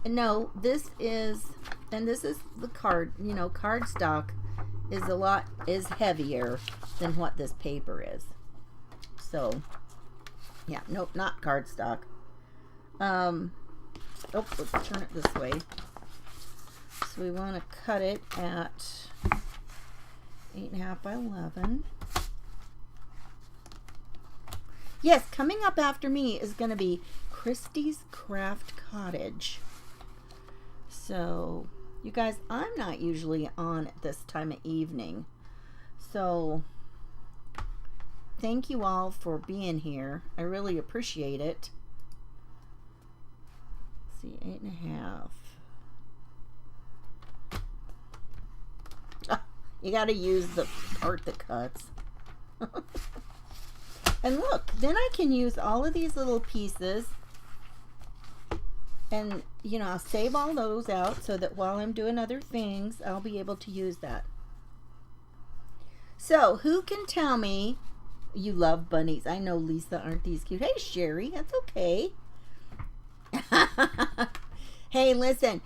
And no, this is the card, you know, cardstock is heavier than what this paper is. So yeah, nope, not cardstock. Oh, let's turn it this way. So we want to cut it at 8.5 by 11. Yes, coming up after me is going to be Christie's Craft Cottage. So, you guys, I'm not usually on at this time of evening. So, thank you all for being here. I really appreciate it. Let's see, 8.5. Oh, you got to use the part that cuts. And look, then I can use all of these little pieces, and, you know, I'll save all those out so that while I'm doing other things, I'll be able to use that. So, who can tell me you love bunnies? I know, Lisa, aren't these cute? Hey, Sherry, that's okay. Hey, listen,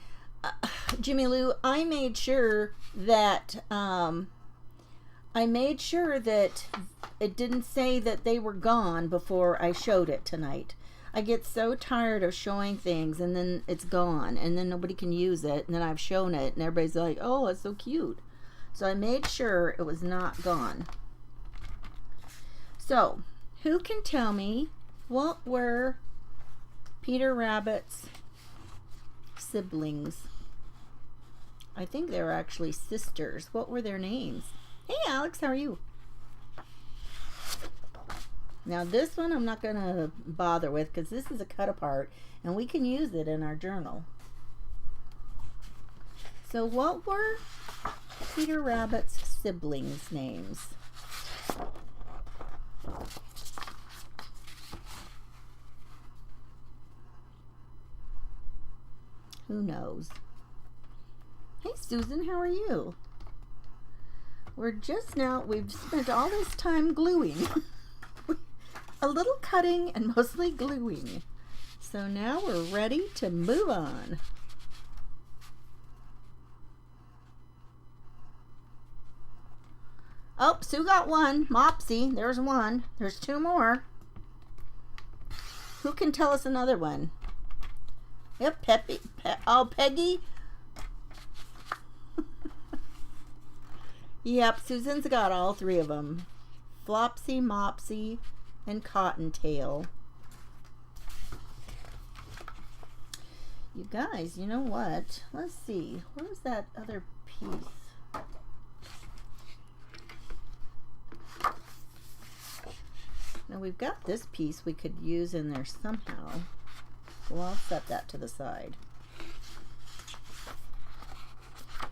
Jimmy Lou, I made sure that it didn't say that they were gone before I showed it tonight. I get so tired of showing things and then it's gone and then nobody can use it, and then I've shown it and everybody's like, oh, it's so cute. So I made sure it was not gone. So, who can tell me what were Peter Rabbit's siblings? I think they were actually sisters. What were their names? Hey, Alex, how are you? Now, this one I'm not going to bother with because this is a cut apart and we can use it in our journal. So, what were Peter Rabbit's siblings' names? Who knows? Hey, Susan, how are you? We've spent all this time gluing. A little cutting and mostly gluing. So now we're ready to move on. Oh, Sue got one. Mopsy, there's one. There's two more. Who can tell us another one? Yep, Peggy. Yep, Susan's got all three of them. Flopsy, Mopsy, and Cottontail. You guys, you know what? Let's see. What was that other piece? Now we've got this piece we could use in there somehow. Well, I'll set that to the side.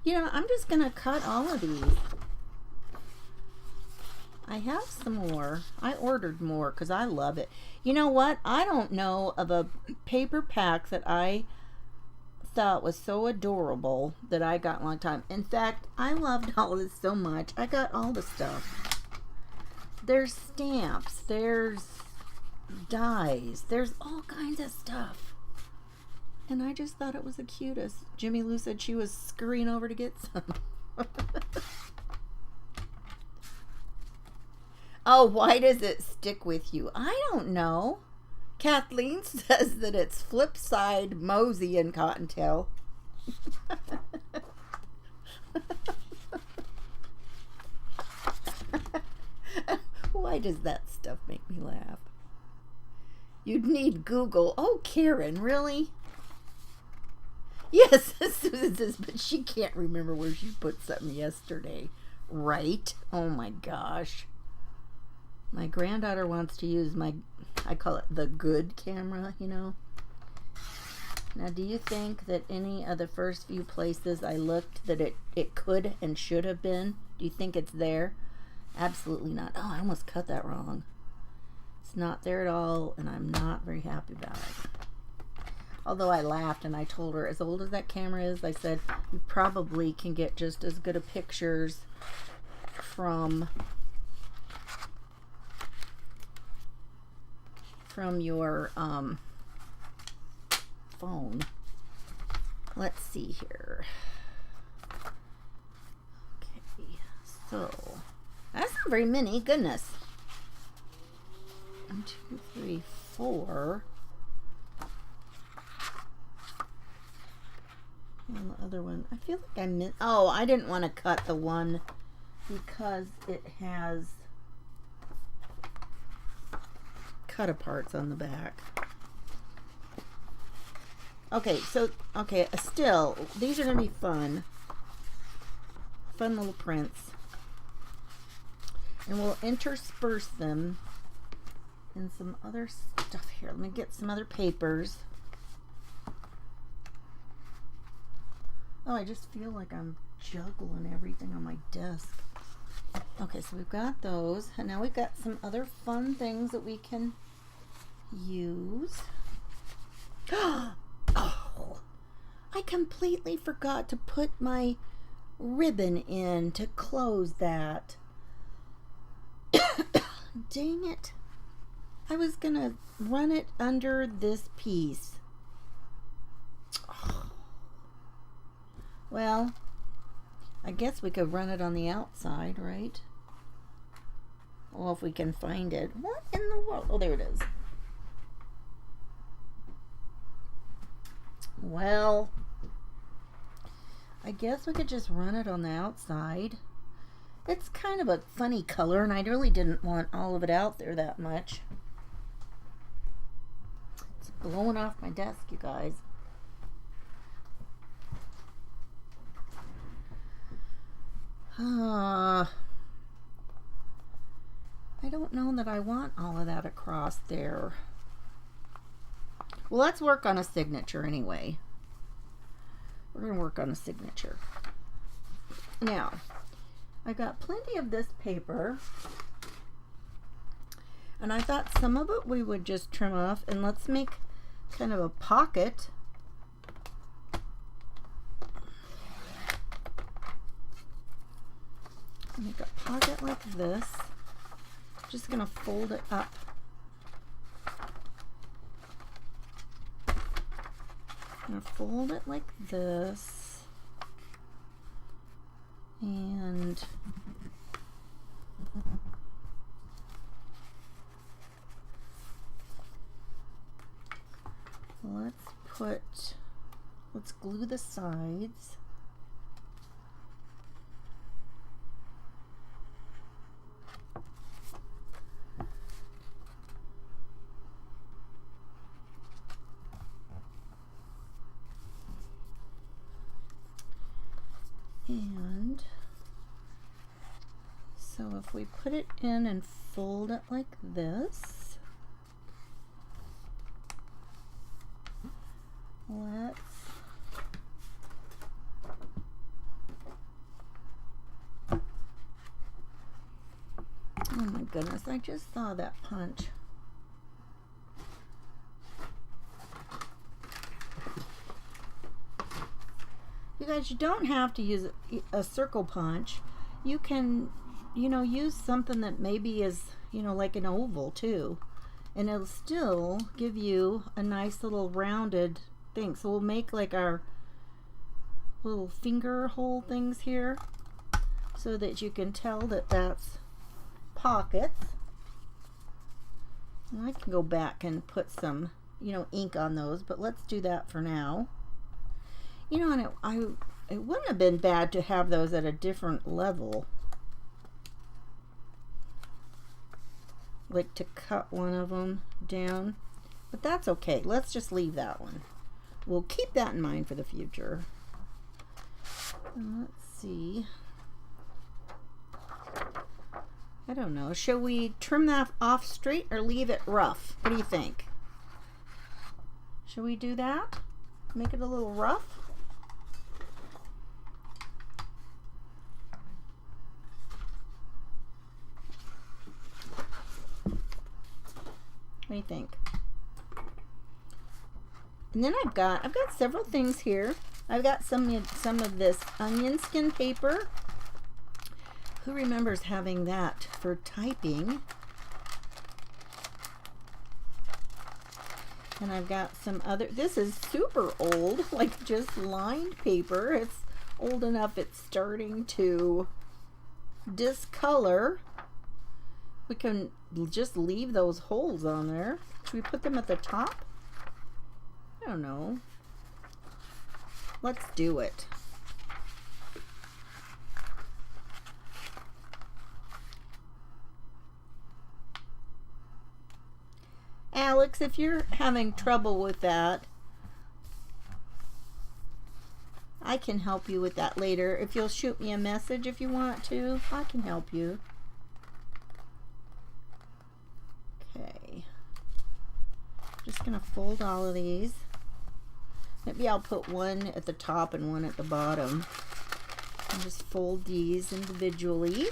You know, I'm just going to cut all of these. I have some more. I ordered more because I love it. You know what? I don't know of a paper pack that I thought was so adorable that I got a long time. In fact, I loved all of this so much. I got all the stuff. There's stamps. There's dies. There's all kinds of stuff. And I just thought it was the cutest. Jimmy Lou said she was scurrying over to get some. Oh, why does it stick with you? I don't know. Kathleen says that it's Flipside, Mosey, and Cottontail. Why does that stuff make me laugh? You'd need Google. Oh, Karen, really? Yes, Susan says, but she can't remember where she put something yesterday. Right? Oh my gosh. My granddaughter wants to use I call it the good camera, you know. Now, do you think that any of the first few places I looked that it could and should have been, do you think it's there? Absolutely not. Oh, I almost cut that wrong. It's not there at all, and I'm not very happy about it. Although I laughed and I told her, as old as that camera is, I said, you probably can get just as good of pictures from your phone. Let's see here. Okay, so that's not very many. Goodness. 1, 2, 3, 4. And the other one, I feel like I missed. Oh, I didn't want to cut the one because it has cut-aparts on the back. Okay, so, okay, still, these are going to be fun. Fun little prints. And we'll intersperse them in some other stuff here. Let me get some other papers. Oh, I just feel like I'm juggling everything on my desk. Okay, so we've got those. And now we've got some other fun things that we can use. Oh, I completely forgot to put my ribbon in to close that. Dang it. I was gonna run it under this piece. Well, I guess we could run it on the outside, right? Well, if we can find it. What in the world? Oh, there it is. Well, I guess we could just run it on the outside. It's kind of a funny color, and I really didn't want all of it out there that much. It's blowing off my desk, you guys. I don't know that I want all of that across there. Well, let's work on a signature anyway. We're going to work on a signature. Now, I got plenty of this paper, and I thought some of it we would just trim off, and let's make kind of a pocket. Make a pocket like this. Just gonna fold it up. I'm gonna fold it like this, and let's glue the sides. And so if we put it in and fold it like this, let's oh my goodness, I just saw that punch. You guys, you don't have to use a circle punch. You can, use something that maybe is, like an oval too. And it'll still give you a nice little rounded thing. So we'll make like our little finger hole things here so that you can tell that that's pockets. And I can go back and put some, ink on those, but let's do that for now. And it wouldn't have been bad to have those at a different level. Like to cut one of them down. But that's okay. Let's just leave that one. We'll keep that in mind for the future. And let's see. I don't know. Should we trim that off straight or leave it rough? What do you think? Should we do that? Make it a little rough? What do you think? And then I've got several things here. I've got some of this onion skin paper. Who remembers having that for typing? And I've got some other, this is super old, like just lined paper. It's old enough it's starting to discolor. We can just leave those holes on there. Should we put them at the top? I don't know. Let's do it. Alex, if you're having trouble with that, I can help you with that later. If you'll shoot me a message if you want to, I can help you. Okay. Just gonna fold all of these. Maybe I'll put one at the top and one at the bottom. And just fold these individually.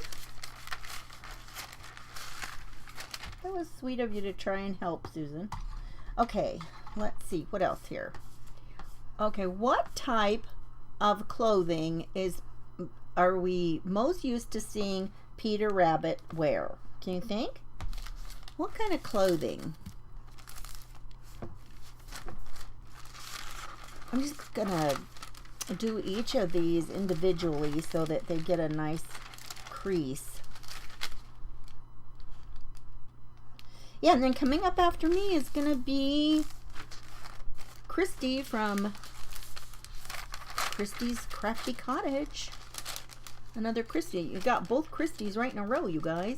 That was sweet of you to try and help, Susan. Okay, let's see. What else here? Okay, what type of clothing are we most used to seeing Peter Rabbit wear? Can you think? What kind of clothing? I'm just gonna do each of these individually so that they get a nice crease. Yeah, and then coming up after me is gonna be Christy from Christy's Crafty Cottage. Another Christy. You got both Christys right in a row, you guys.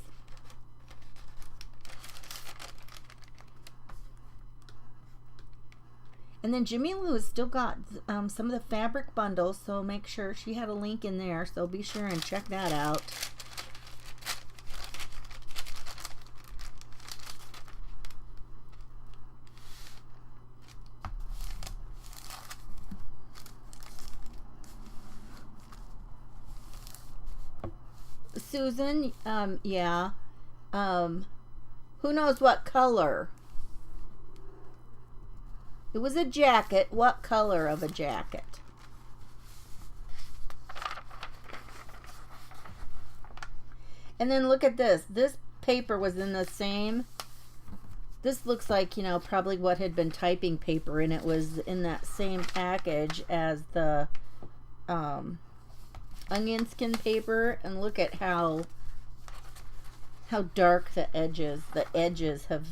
And then Jimmy Lou has still got some of the fabric bundles, so make sure she had a link in there, so be sure and check that out. Susan, yeah. Who knows what color? It was a jacket. What color of a jacket? And then look at this. This paper was in the same. This looks like, you know, probably what had been typing paper, and it was in that same package as the onion skin paper. And look at how dark the edges have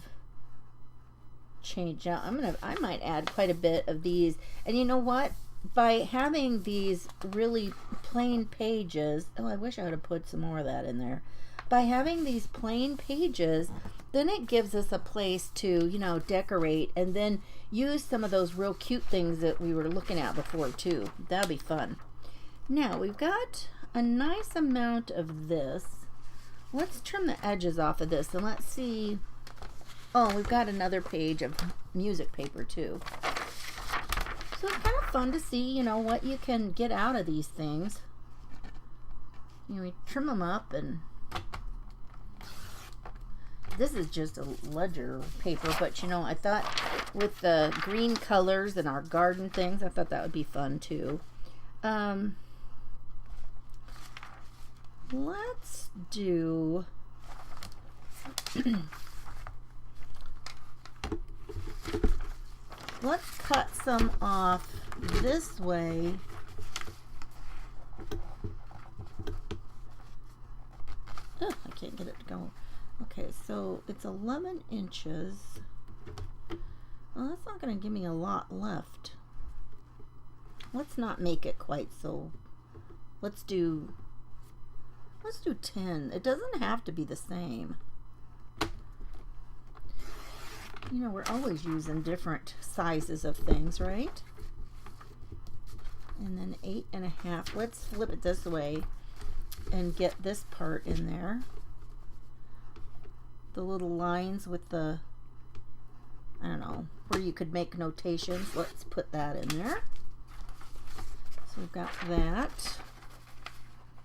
changed. Now I might add quite a bit of these. And you know what? By having these really plain pages, oh, I wish I would have put some more of that in there. By having these plain pages, then it gives us a place to, you know, decorate and then use some of those real cute things that we were looking at before too. That'll be fun. Now we've got a nice amount of this. Let's trim the edges off of this and let's see. Oh, we've got another page of music paper too. So it's kind of fun to see, you know, what you can get out of these things. You know, we trim them up, and this is just a ledger paper, but you know, I thought with the green colors and our garden things, I thought that would be fun too. Let's do let's cut some off this way. Oh, I can't get it to go. Okay, so it's 11 inches. Well, that's not going to give me a lot left. Let's not make it quite so. Let's do 10. It doesn't have to be the same. You know, we're always using different sizes of things, right? And then 8.5. Let's flip it this way and get this part in there. The little lines with the, I don't know, where you could make notations. Let's put that in there. So we've got that.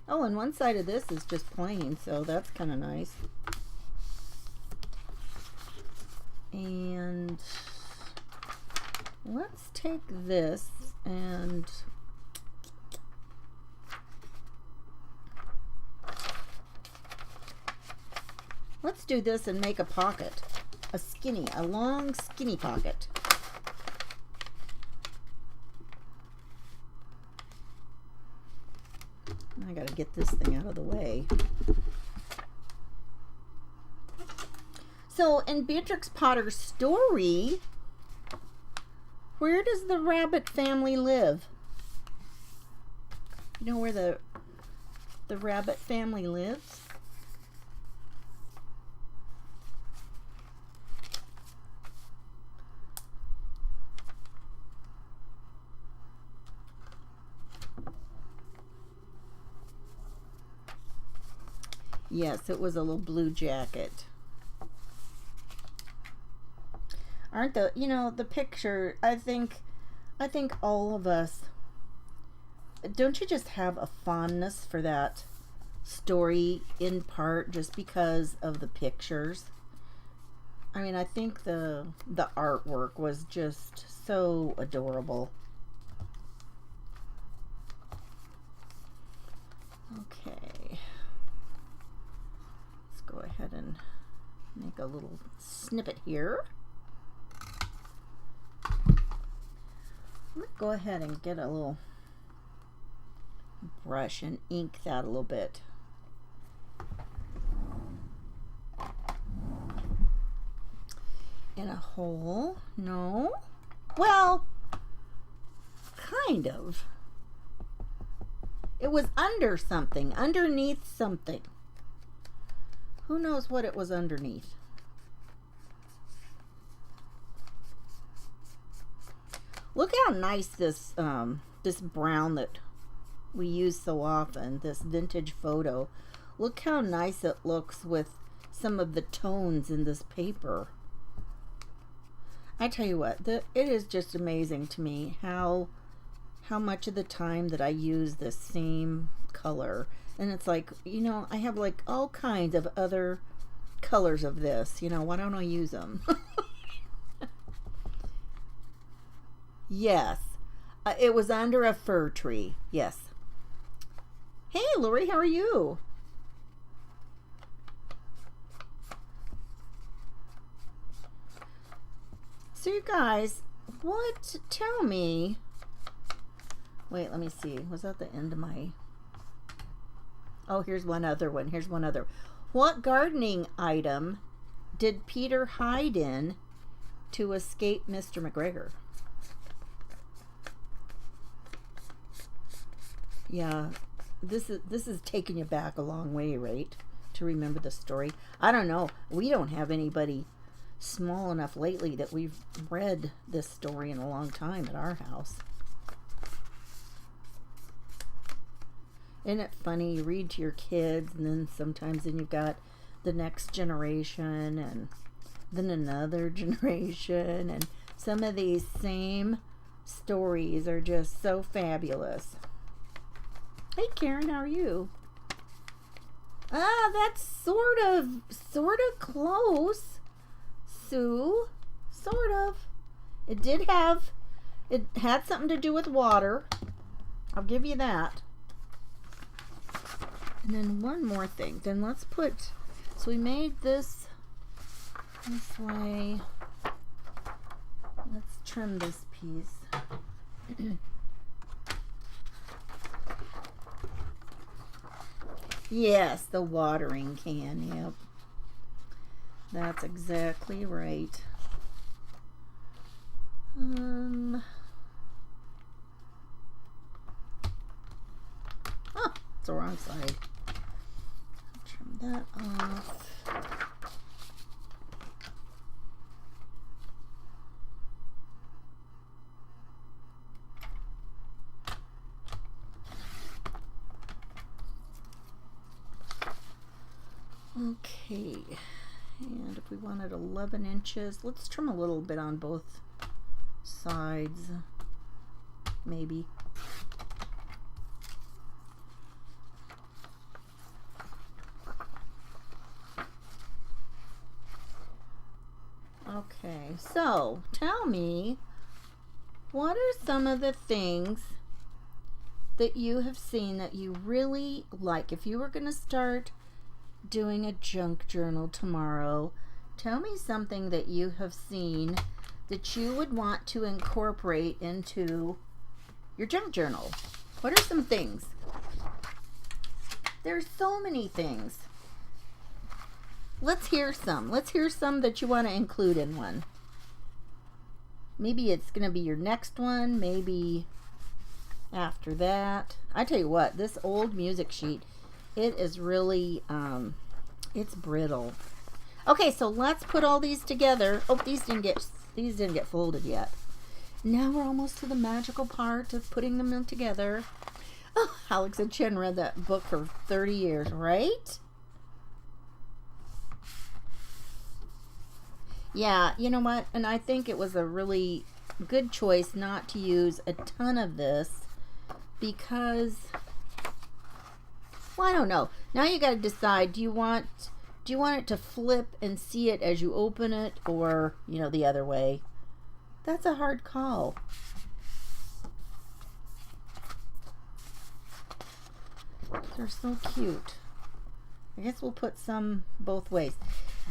Oh, and one side of this is just plain, so that's kind of nice. And let's take this and let's do this and make a pocket. A long skinny pocket. I gotta get this thing out of the way. So in Beatrix Potter's story, where does the rabbit family live? You know where the rabbit family lives? Yes, it was a little blue jacket. Aren't the, you know, the picture, I think all of us, don't you just have a fondness for that story in part just because of the pictures? I mean, I think the artwork was just so adorable. Okay. Let's go ahead and make a little snippet here. I'm going to go ahead and get a little brush and ink that a little bit. In a hole? No. Well, kind of. It was under something, underneath something. Who knows what it was underneath? Look how nice this this brown that we use so often, this vintage photo. Look how nice it looks with some of the tones in this paper. I tell you what, it is just amazing to me how much of the time that I use the same color. And it's like, you know, I have like all kinds of other colors of this. You know, why don't I use them? Yes. It was under a fir tree. Yes. Hey, Lori, how are you? So you guys, tell me, wait, let me see. Was that the end of my, oh, here's one other one. Here's one other. What gardening item did Peter hide in to escape Mr. McGregor? Yeah, this is taking you back a long way, right? To remember the story. I don't know. We don't have anybody small enough lately that we've read this story in a long time at our house. Isn't it funny? You read to your kids, and then sometimes you've got the next generation, and then another generation, and some of these same stories are just so fabulous. Hey Karen, how are you? Ah, that's sort of close, Sue. Sort of. It had something to do with water. I'll give you that. And then one more thing. Then let's put, so we made this way. Let's trim this piece. Yes, the watering can, yep. That's exactly right. Oh, it's the wrong side. Trim that off. Okay, and if we wanted 11 inches, let's trim a little bit on both sides, maybe. Okay, so tell me, What are some of the things that you have seen that you really like? If you were going to start doing a junk journal tomorrow, tell me something that you have seen that you would want to incorporate into your junk journal. What are some things? There's so many things. Let's hear some. Let's hear some that you want to include in one. Maybe it's going to be your next one. Maybe after that. I tell you what, this old music sheet, it is really, it's brittle. Okay, so let's put all these together. Oh, these didn't get folded yet. Now we're almost to the magical part of putting them together. Oh, Alex and Chen read that book for 30 years, right? Yeah, you know what? And I think it was a really good choice not to use a ton of this because, well, I don't know. Now you got to decide, do you want it to flip and see it as you open it, or, you know, the other way? That's a hard call. They're so cute. I guess we'll put some both ways.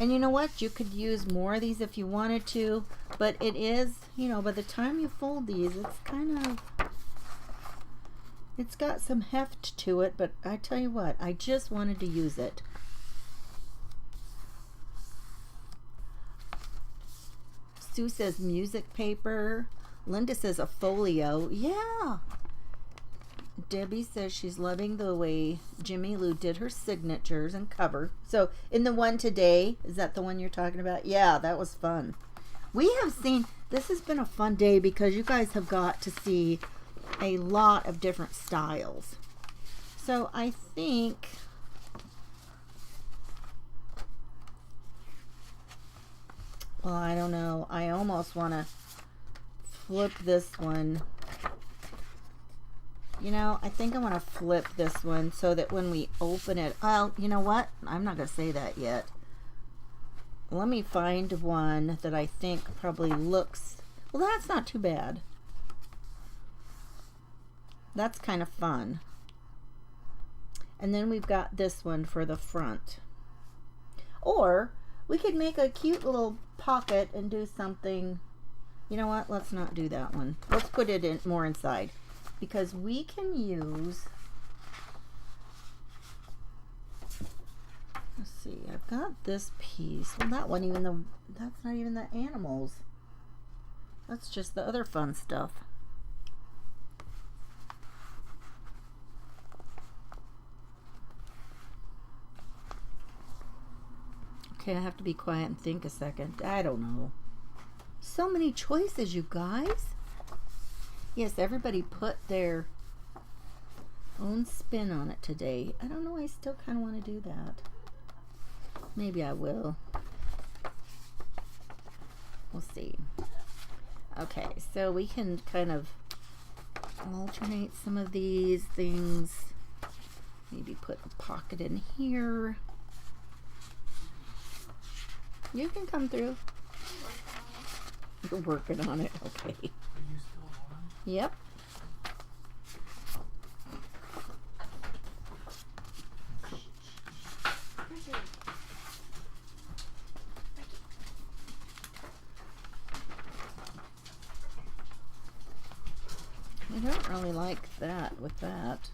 And you know what? You could use more of these if you wanted to, but it is, you know, by the time you fold these, it's kind of, it's got some heft to it, but I tell you what, I just wanted to use it. Sue says music paper. Linda says a folio. Yeah. Debbie says she's loving the way Jimmy Lou did her signatures and cover. So in the one today, is that the one you're talking about? Yeah, that was fun. We have seen, this has been a fun day because you guys have got to see a lot of different styles. So I think, well, I don't know. I almost want to flip this one. You know, I think I want to flip this one so that when we open it, well, you know what? I'm not going to say that yet. Let me find one that I think probably looks, well, that's not too bad. That's kind of fun. And then we've got this one for the front. Or we could make a cute little pocket and do something. You know what? Let's not do that one. Let's put it in more inside. Because we can use, let's see, I've got this piece. Well, that one, that's not even the animals. That's just the other fun stuff. Okay, I have to be quiet and think a second. I don't know. So many choices, you guys. Yes, everybody put their own spin on it today. I don't know, I still kind of want to do that. Maybe I will. We'll see. Okay, so we can kind of alternate some of these things. Maybe put a pocket in here. You can come through. You're working on it, okay. Yep. I don't really like that with that.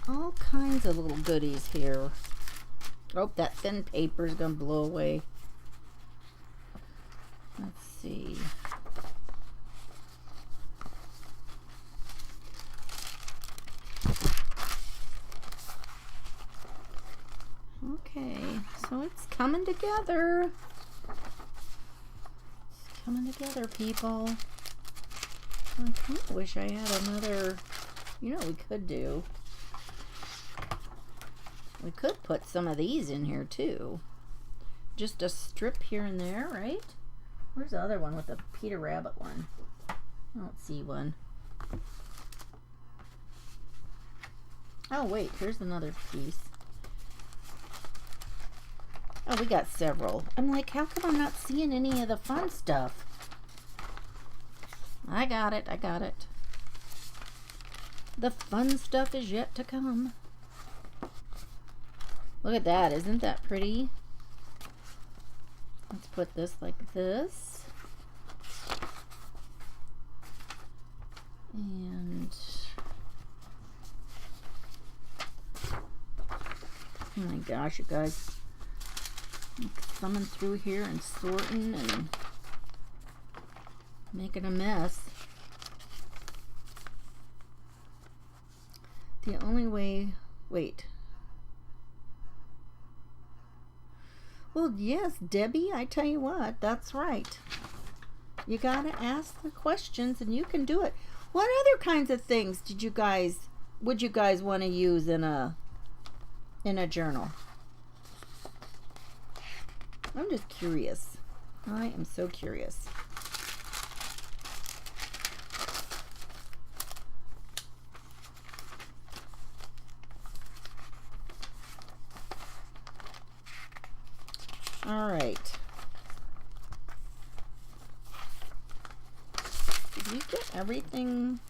All kinds of little goodies here. Oh, that thin paper is going to blow away. Let's see. Okay, so it's coming together. It's coming together, people. I kind of wish I had another, you know what we could do? We could put some of these in here too. Just a strip here and there, right? Where's the other one with the Peter Rabbit one? I don't see one. Oh, wait, here's another piece. Oh, we got several. I'm like, how come I'm not seeing any of the fun stuff? I got it. I got it. The fun stuff is yet to come. Look at that. Isn't that pretty? Let's put this like this. And oh my gosh, you guys. I'm thumbing through here and sorting and making a mess. The only way, wait. Well, yes, Debbie, I tell you what, that's right. You gotta ask the questions and you can do it. What other kinds of things would you guys want to use in a journal? I'm just curious. I am so curious. All right. Did we get everything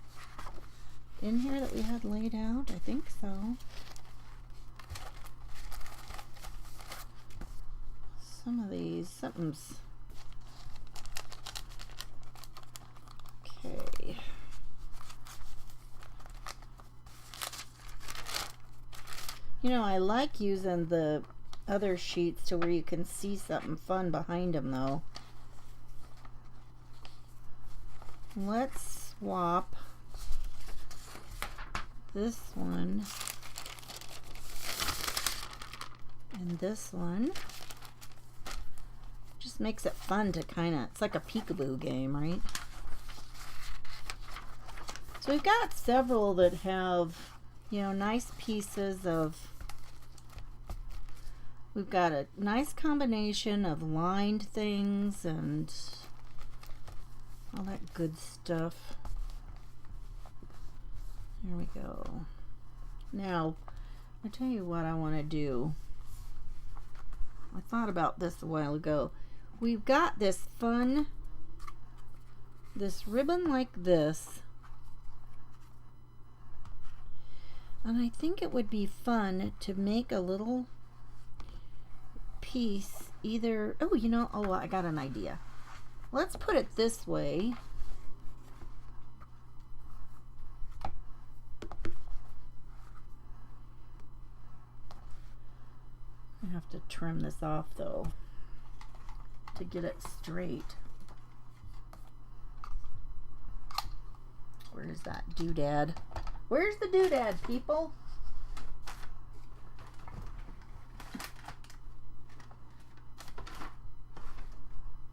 in here that we had laid out? I think so. Some of these, something's okay. You know, I like using the other sheets to where you can see something fun behind them, though. Let's swap this one and this one. Just makes it fun to it's like a peekaboo game, right? So we've got several that have, you know, nice pieces of, we've got a nice combination of lined things and all that good stuff. There we go. Now, I tell you what I want to do. I thought about this a while ago. We've got this ribbon like this. And I think it would be fun to make a little piece either, oh, you know, oh, I got an idea. Let's put it this way. I have to trim this off though to get it straight. Where's that doodad? Where's the doodad, people?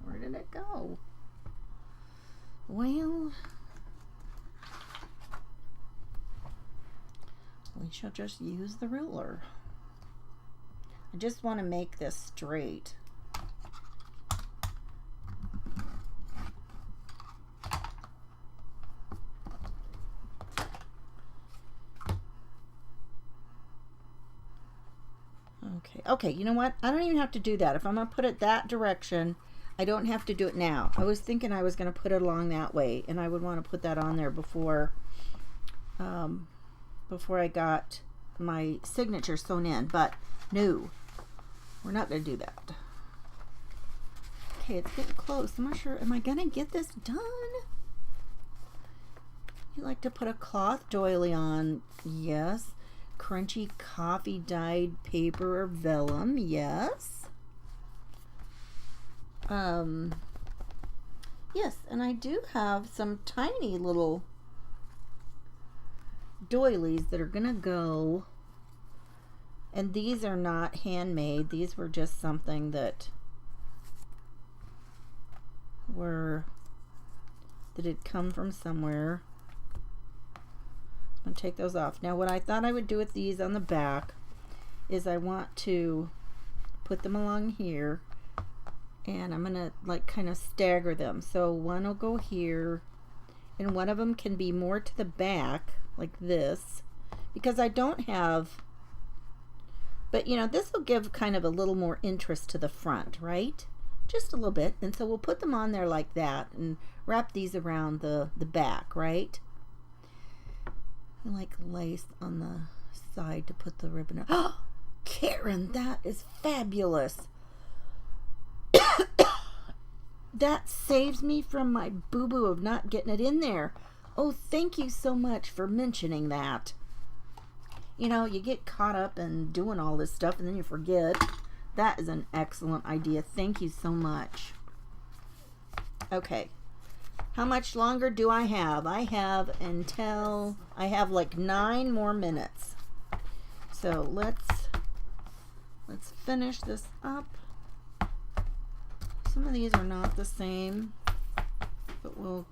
Where did it go? Well, we shall just use the ruler. I just want to make this straight. Okay, you know what? I don't even have to do that. If I'm going to put it that direction, I don't have to do it now. I was thinking I was going to put it along that way, and I would want to put that on there before I got my signature sewn in, but no, we're not going to do that. Okay, it's getting close. I'm not sure. Am I going to get this done? You like to put a cloth doily on? Yes. Crunchy coffee dyed paper or vellum? Yes. Yes, and I do have some tiny little doilies that are gonna go, and these are not handmade. These were just something that had come from somewhere. I'm gonna take those off. Now what I thought I would do with these on the back is I want to put them along here, and I'm gonna like kind of stagger them. So one will go here, and one of them can be more to the back like this, because I don't have, but you know, this will give kind of a little more interest to the front, right? Just a little bit. And so we'll put them on there like that and wrap these around the back, right? I like lace on the side to put the ribbon on. Oh, Karen, that is fabulous. That saves me from my boo-boo of not getting it in there. Oh, thank you so much for mentioning that. You know, you get caught up in doing all this stuff and then you forget. That is an excellent idea. Thank you so much. Okay. How much longer do I have? I have until I have like 9 more minutes. So let's finish this up. Some of these are not the same, but we'll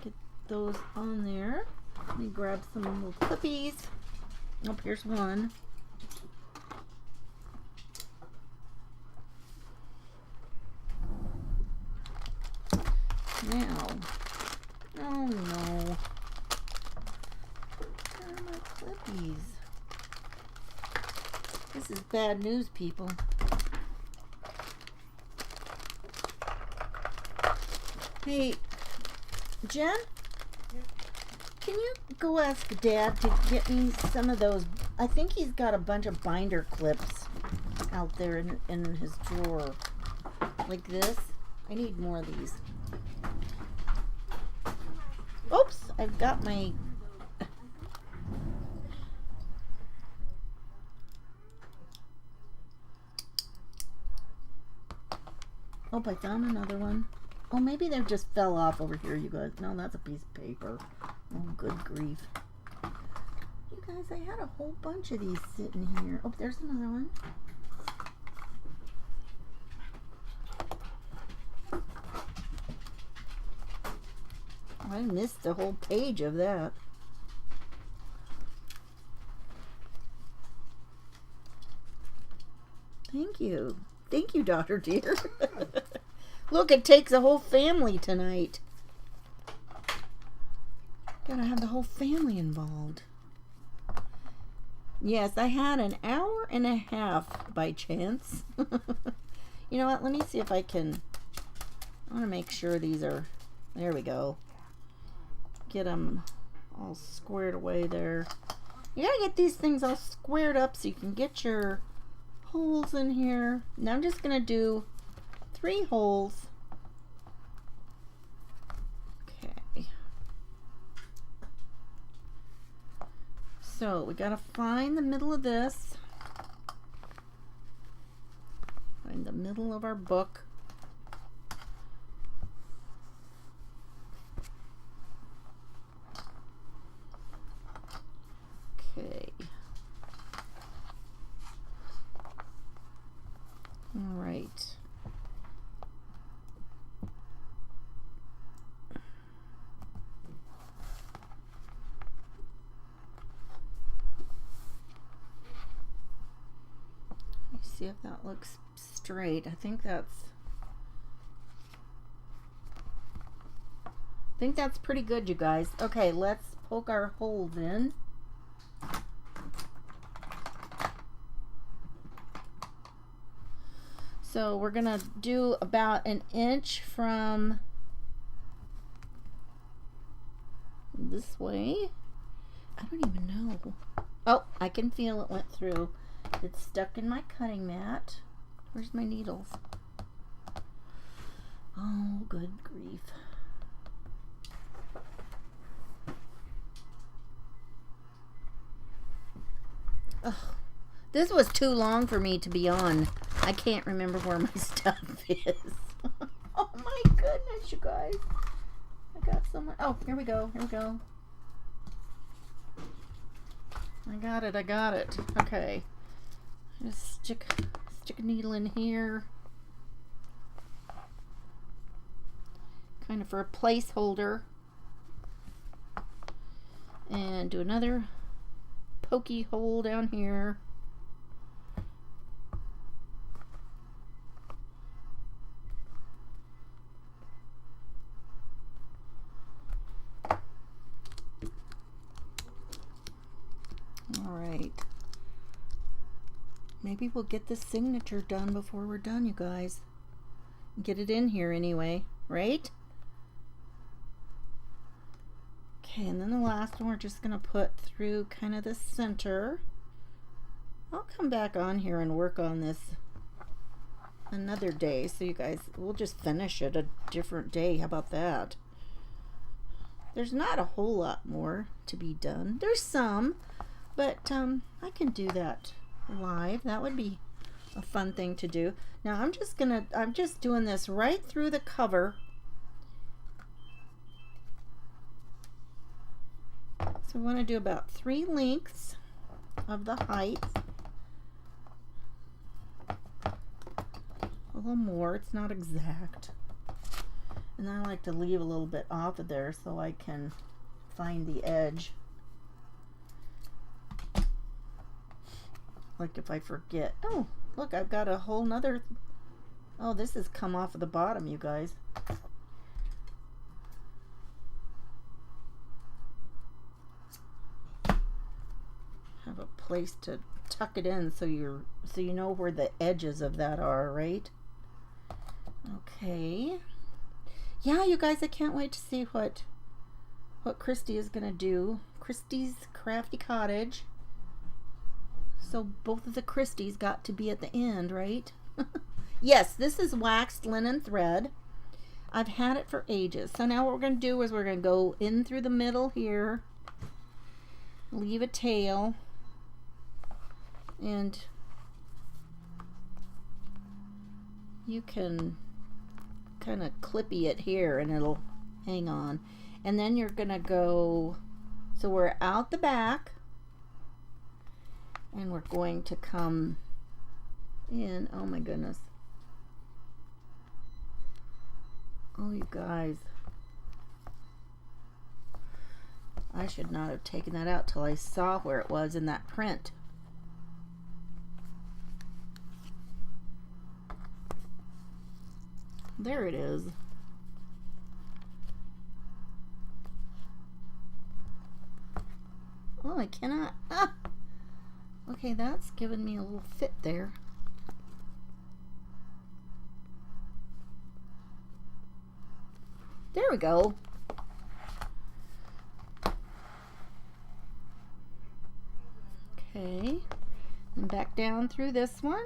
get those on there. Let me grab some little clippies. Oh, here's one. Now, oh no, where are my clippies? This is bad news, people. Hey, Jen? Can you go ask Dad to get me some of those? I think he's got a bunch of binder clips out there in his drawer. Like this. I need more of these. Oops, I've got my... Oh, I found another one. Oh, maybe they just fell off over here, you guys. No, that's a piece of paper. Oh, good grief. You guys, I had a whole bunch of these sitting here. Oh, there's another one. I missed a whole page of that. Thank you. Thank you, Dr. Dear. Look, it takes a whole family tonight. Gotta have the whole family involved. Yes, I had an hour and a half by chance. You know what? Let me see if I can... I want to make sure these are... There we go. Get them all squared away there. You gotta get these things all squared up so you can get your holes in here. Now I'm just gonna do 3 holes. Okay. So we gotta find the middle of this. Find the middle of our book. Okay. All right. Let me see if that looks straight. I think that's pretty good, you guys. Okay, let's poke our holes in. So we're gonna do about 1 inch from this way. I don't even know. Oh, I can feel it went through. It's stuck in my cutting mat. Where's my needles? Oh, good grief. Ugh. This was too long for me to be on. I can't remember where my stuff is. Oh my goodness, you guys. I got so much. Oh, here we go. Here we go. I got it. I got it. Okay. Just stick a needle in here. Kind of for a placeholder. And do another pokey hole down here. Maybe we'll get this signature done before we're done, you guys. Get it in here anyway, right? Okay, and then the last one we're just going to put through kind of the center. I'll come back on here and work on this another day, so you guys, we'll just finish it a different day. How about that? There's not a whole lot more to be done. There's some, but I can do that live. That would be a fun thing to do. Now I'm just doing this right through the cover. So we want to do about 3 lengths of the height. A little more, it's not exact. And I like to leave a little bit off of there so I can find the edge. Like if I forget. Oh, look, I've got a whole nother. Oh, this has come off of the bottom, you guys. Have a place to tuck it in so you know where the edges of that are, right? Okay. Yeah, you guys, I can't wait to see what Christy is gonna do. Christy's Crafty Cottage. So both of the Christies got to be at the end, right? Yes, this is waxed linen thread. I've had it for ages. So now what we're gonna do is we're gonna go in through the middle here, leave a tail, and you can kind of clippy it here and it'll hang on. And then you're gonna go, so we're out the back and we're going to come in. Oh my goodness. Oh, you guys, I should not have taken that out till I saw where it was in that print. There it is. Oh, I cannot. Ah! Okay, that's giving me a little fit there. There we go. Okay, and back down through this one.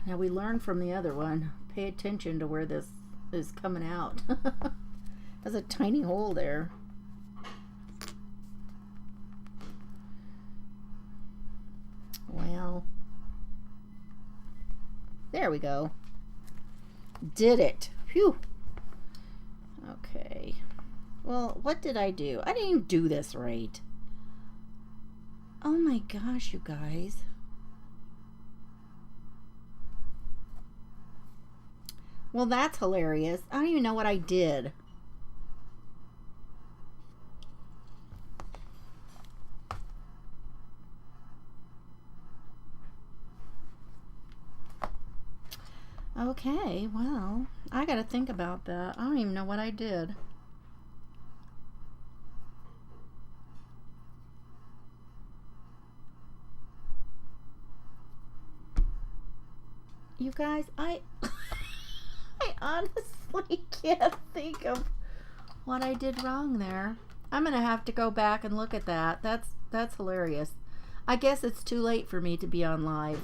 Now we learned from the other one. Pay attention to where this is coming out. There's a tiny hole there. Well, there we go. Did it. Phew. Okay. Well, what did I do? I didn't even do this right. Oh my gosh, you guys. Well, that's hilarious. I don't even know what I did. Okay, well, I gotta think about that. I don't even know what I did. You guys, I honestly can't think of what I did wrong there. I'm gonna have to go back and look at that. That's hilarious. I guess it's too late for me to be on live.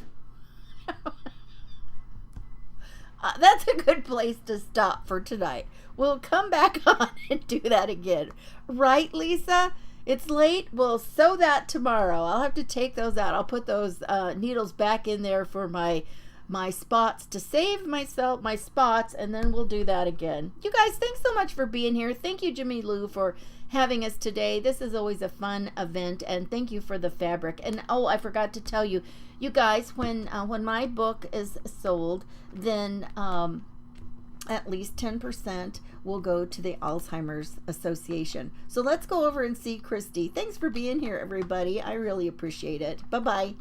That's a good place to stop for tonight. We'll come back on and do that again. Right, Lisa? It's late? We'll sew that tomorrow. I'll have to take those out. I'll put those needles back in there for my spots to save myself my spots, and then we'll do that again. You guys, thanks so much for being here. Thank you, Jimmy Lou, for having us today. This is always a fun event, and thank you for the fabric. And oh, I forgot to tell you, you guys, when my book is sold, then at least 10% will go to the Alzheimer's Association. So let's go over and see Christy. Thanks for being here, everybody. I really appreciate it. Bye-bye.